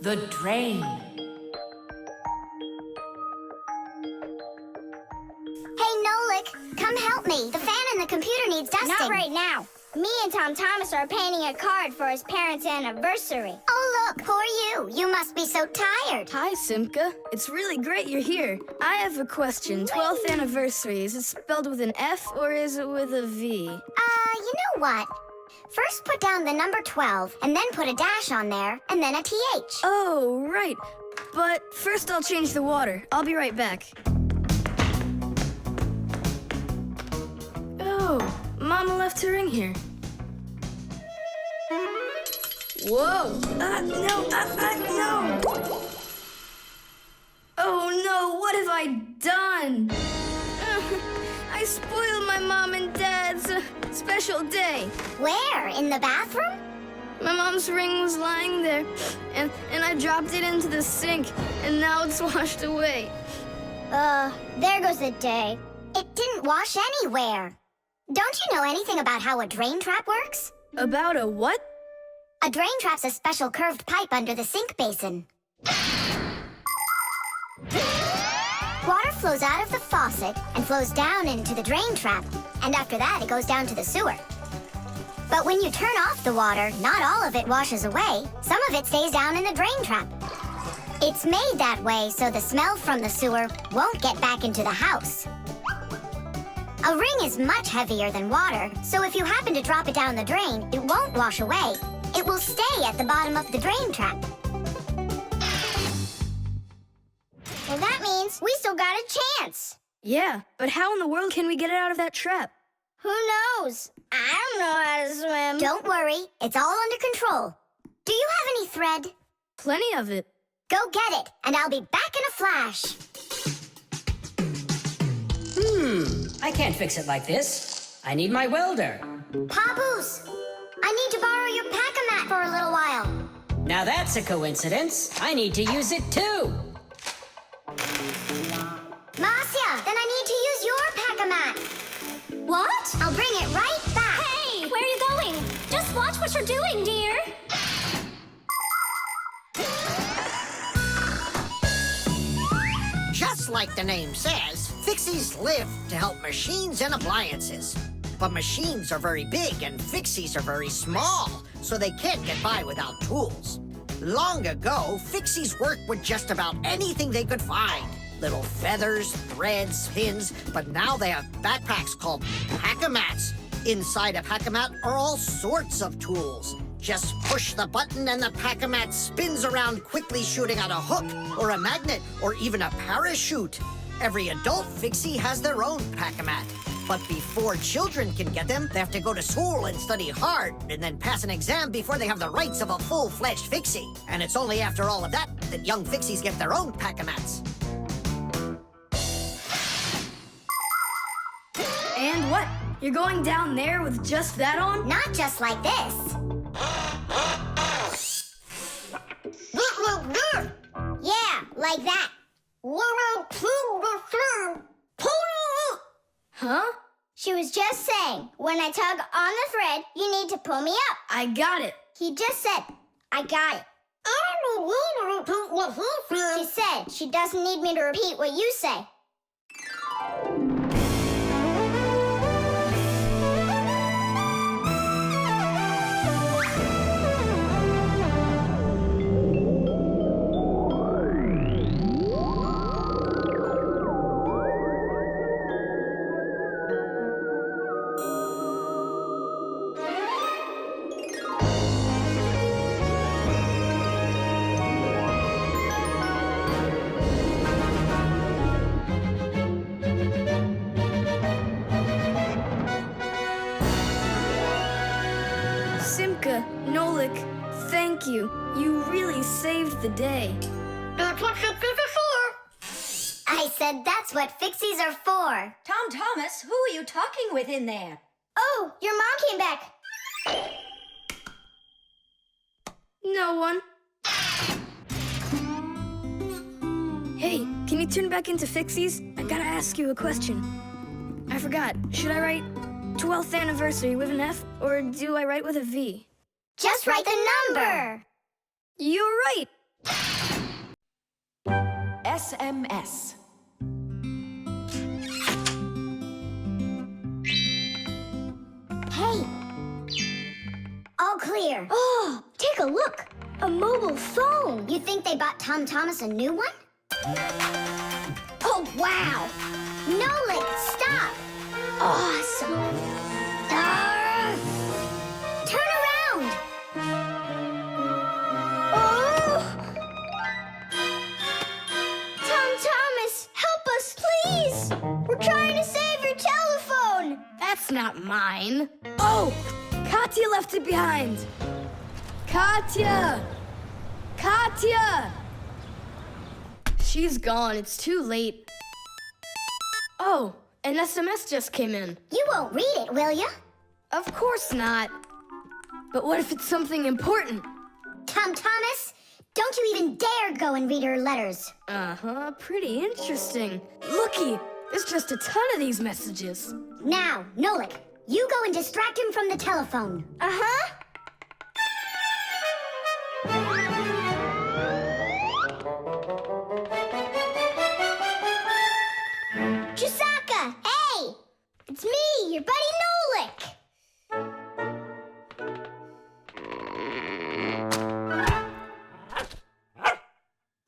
The drain. Hey, Nolik, come help me. The fan in the computer needs dusting. Not right now. Me and Tom Thomas are painting a card for his parents' anniversary. Oh, look, poor you. You must be so tired. Hi, Simka. It's really great you're here. I have a question. 12th anniversary. Is it spelled with an F or is it with a V? You know what? First put down the number 12, and then put a dash on there, and then a TH. Oh, right. But first I'll change the water. I'll be right back. Oh, Mama left her in here. Whoa! No! Oh no, what have I done? I spoiled my mom and dad's special day. Where? In the bathroom? My mom's ring was lying there, and I dropped it into the sink, and now it's washed away. There goes the day. It didn't wash anywhere. Don't you know anything about how a drain trap works? About a what? A drain trap's a special curved pipe under the sink basin. Water flows out of the faucet and flows down into the drain trap, and after that it goes down to the sewer. But when you turn off the water, not all of it washes away. Some of it stays down in the drain trap. It's made that way so the smell from the sewer won't get back into the house. A ring is much heavier than water, so if you happen to drop it down the drain, it won't wash away. It will stay at the bottom of the drain trap. Well, that means we still got a chance. Yeah, but how in the world can we get it out of that trap? Who knows? I don't know how to swim. Don't worry, it's all under control. Do you have any thread? Plenty of it. Go get it, and I'll be back in a flash. I can't fix it like this. I need my welder. Papoose, I need to borrow your pack-a-mat for a little while. Now that's a coincidence. I need to use it too. Marcia, then I need to use your pack-a-mat. What? I'll bring it right back. Hey, where are you going? Just watch what you're doing, dear. Just like the name says, Fixies live to help machines and appliances. But machines are very big and Fixies are very small, so they can't get by without tools. Long ago, Fixies worked with just about anything they could find. Little feathers, threads, pins, but now they have backpacks called pack-a-mats. Inside a pack-a-mat are all sorts of tools. Just push the button and the pack-a-mat spins around quickly, shooting out a hook or a magnet or even a parachute. Every adult Fixie has their own pack-a-mat. But before children can get them, they have to go to school and study hard and then pass an exam before they have the rights of a full-fledged Fixie. And it's only after all of that that young Fixies get their own pack-a-mats. And what? You're going down there with just that on? Not just like this. Yeah, like that. Huh? She was just saying, when I tug on the thread, you need to pull me up. I got it. He just said, I got it. I don't need to repeat what he said. She said she doesn't need me to repeat what you say. Nolik, thank you. You really saved the day. That's what Fixies are for. I said that's what Fixies are for. Tom Thomas, who are you talking with in there? Oh, your mom came back. No one. Hey, can you turn back into Fixies? I gotta ask you a question. I forgot. Should I write 12th anniversary with an F, or do I write with a V? Just write the number. You're right. SMS. Hey. All clear. Oh, take a look. A mobile phone. You think they bought Tom Thomas a new one? Oh, wow. Nolik, stop. Awesome. Turn around. Oh! Tom Thomas, help us, please. We're trying to save your telephone. That's not mine. Oh, Katya left it behind. Katya! Katya! She's gone. It's too late. Oh, an SMS just came in. You won't read it, will you? Of course not. But what if it's something important? Tom Thomas, don't you even dare go and read her letters. Uh-huh, pretty interesting. Looky, there's just a ton of these messages. Now, Nolik, you go and distract him from the telephone. Uh-huh. Chisaka! Hey! It's me, your buddy Nolik.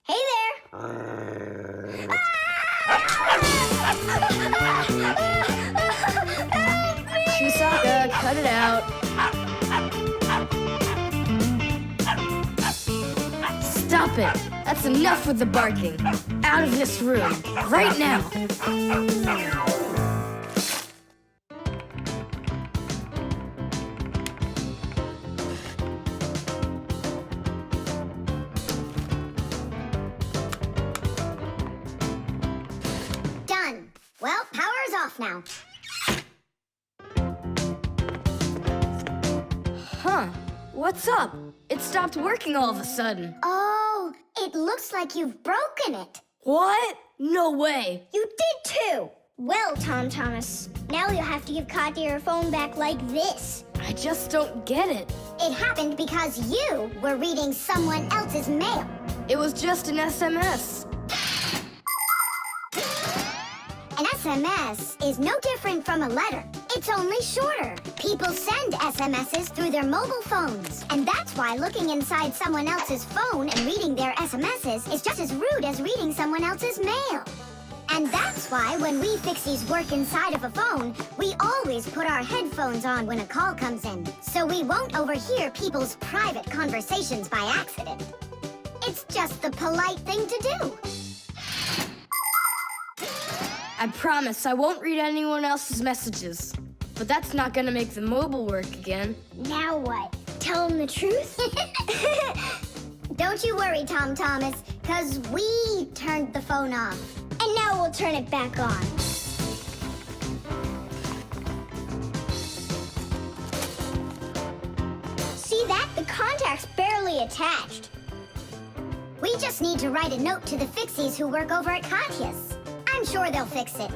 Hey there. Chisaka, cut it out. Stop it. That's enough with the barking. Out of this room. Right now. Done. Well, power's off now. Huh. What's up? It stopped working all of a sudden. Oh, it looks like you've broken it. What? No way. You did too. Well, Tom Thomas, now you'll have to give Katya her phone back like this. I just don't get it. It happened because you were reading someone else's mail. It was just an SMS. An SMS is no different from a letter. It's only shorter. People send SMSs through their mobile phones. And that's why looking inside someone else's phone and reading their SMSs is just as rude as reading someone else's mail. And that's why when we Fixies work inside of a phone, we always put our headphones on when a call comes in, so we won't overhear people's private conversations by accident. It's just the polite thing to do. I promise I won't read anyone else's messages. But that's not gonna make the mobile work again. Now what? Tell him the truth? Don't you worry, Tom Thomas, because we turned the phone off. And now we'll turn it back on. See that? The contact's barely attached. We just need to write a note to the Fixies who work over at Katya's. I'm sure they'll fix it.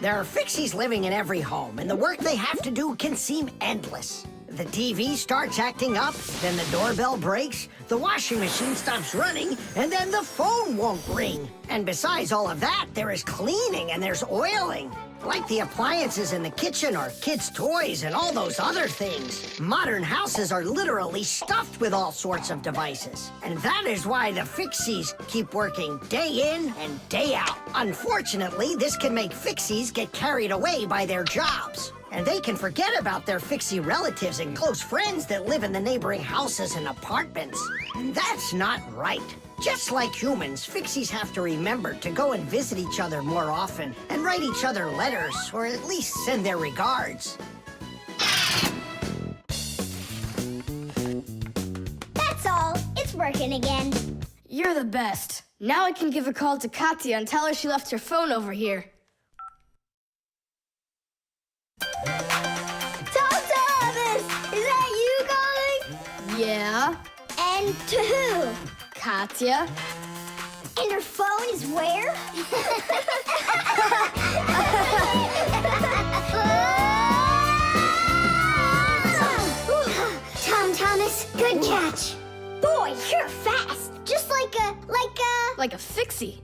There are Fixies living in every home, and the work they have to do can seem endless. The TV starts acting up, then the doorbell breaks, the washing machine stops running, and then the phone won't ring. And besides all of that, there is cleaning and there's oiling. Like the appliances in the kitchen or kids' toys and all those other things. Modern houses are literally stuffed with all sorts of devices. And that is why the Fixies keep working day in and day out. Unfortunately, this can make Fixies get carried away by their jobs. And they can forget about their Fixie relatives and close friends that live in the neighboring houses and apartments. And that's not right. Just like humans, Fixies have to remember to go and visit each other more often and write each other letters, or at least send their regards. That's all. It's working again. You're the best. Now I can give a call to Katya and tell her she left her phone over here. Tom Thomas! Is that you calling? Yeah? And to who? Katya? And her phone is where? Tom Thomas, good catch. Boy, you're fast. Just like a... Like a Fixie.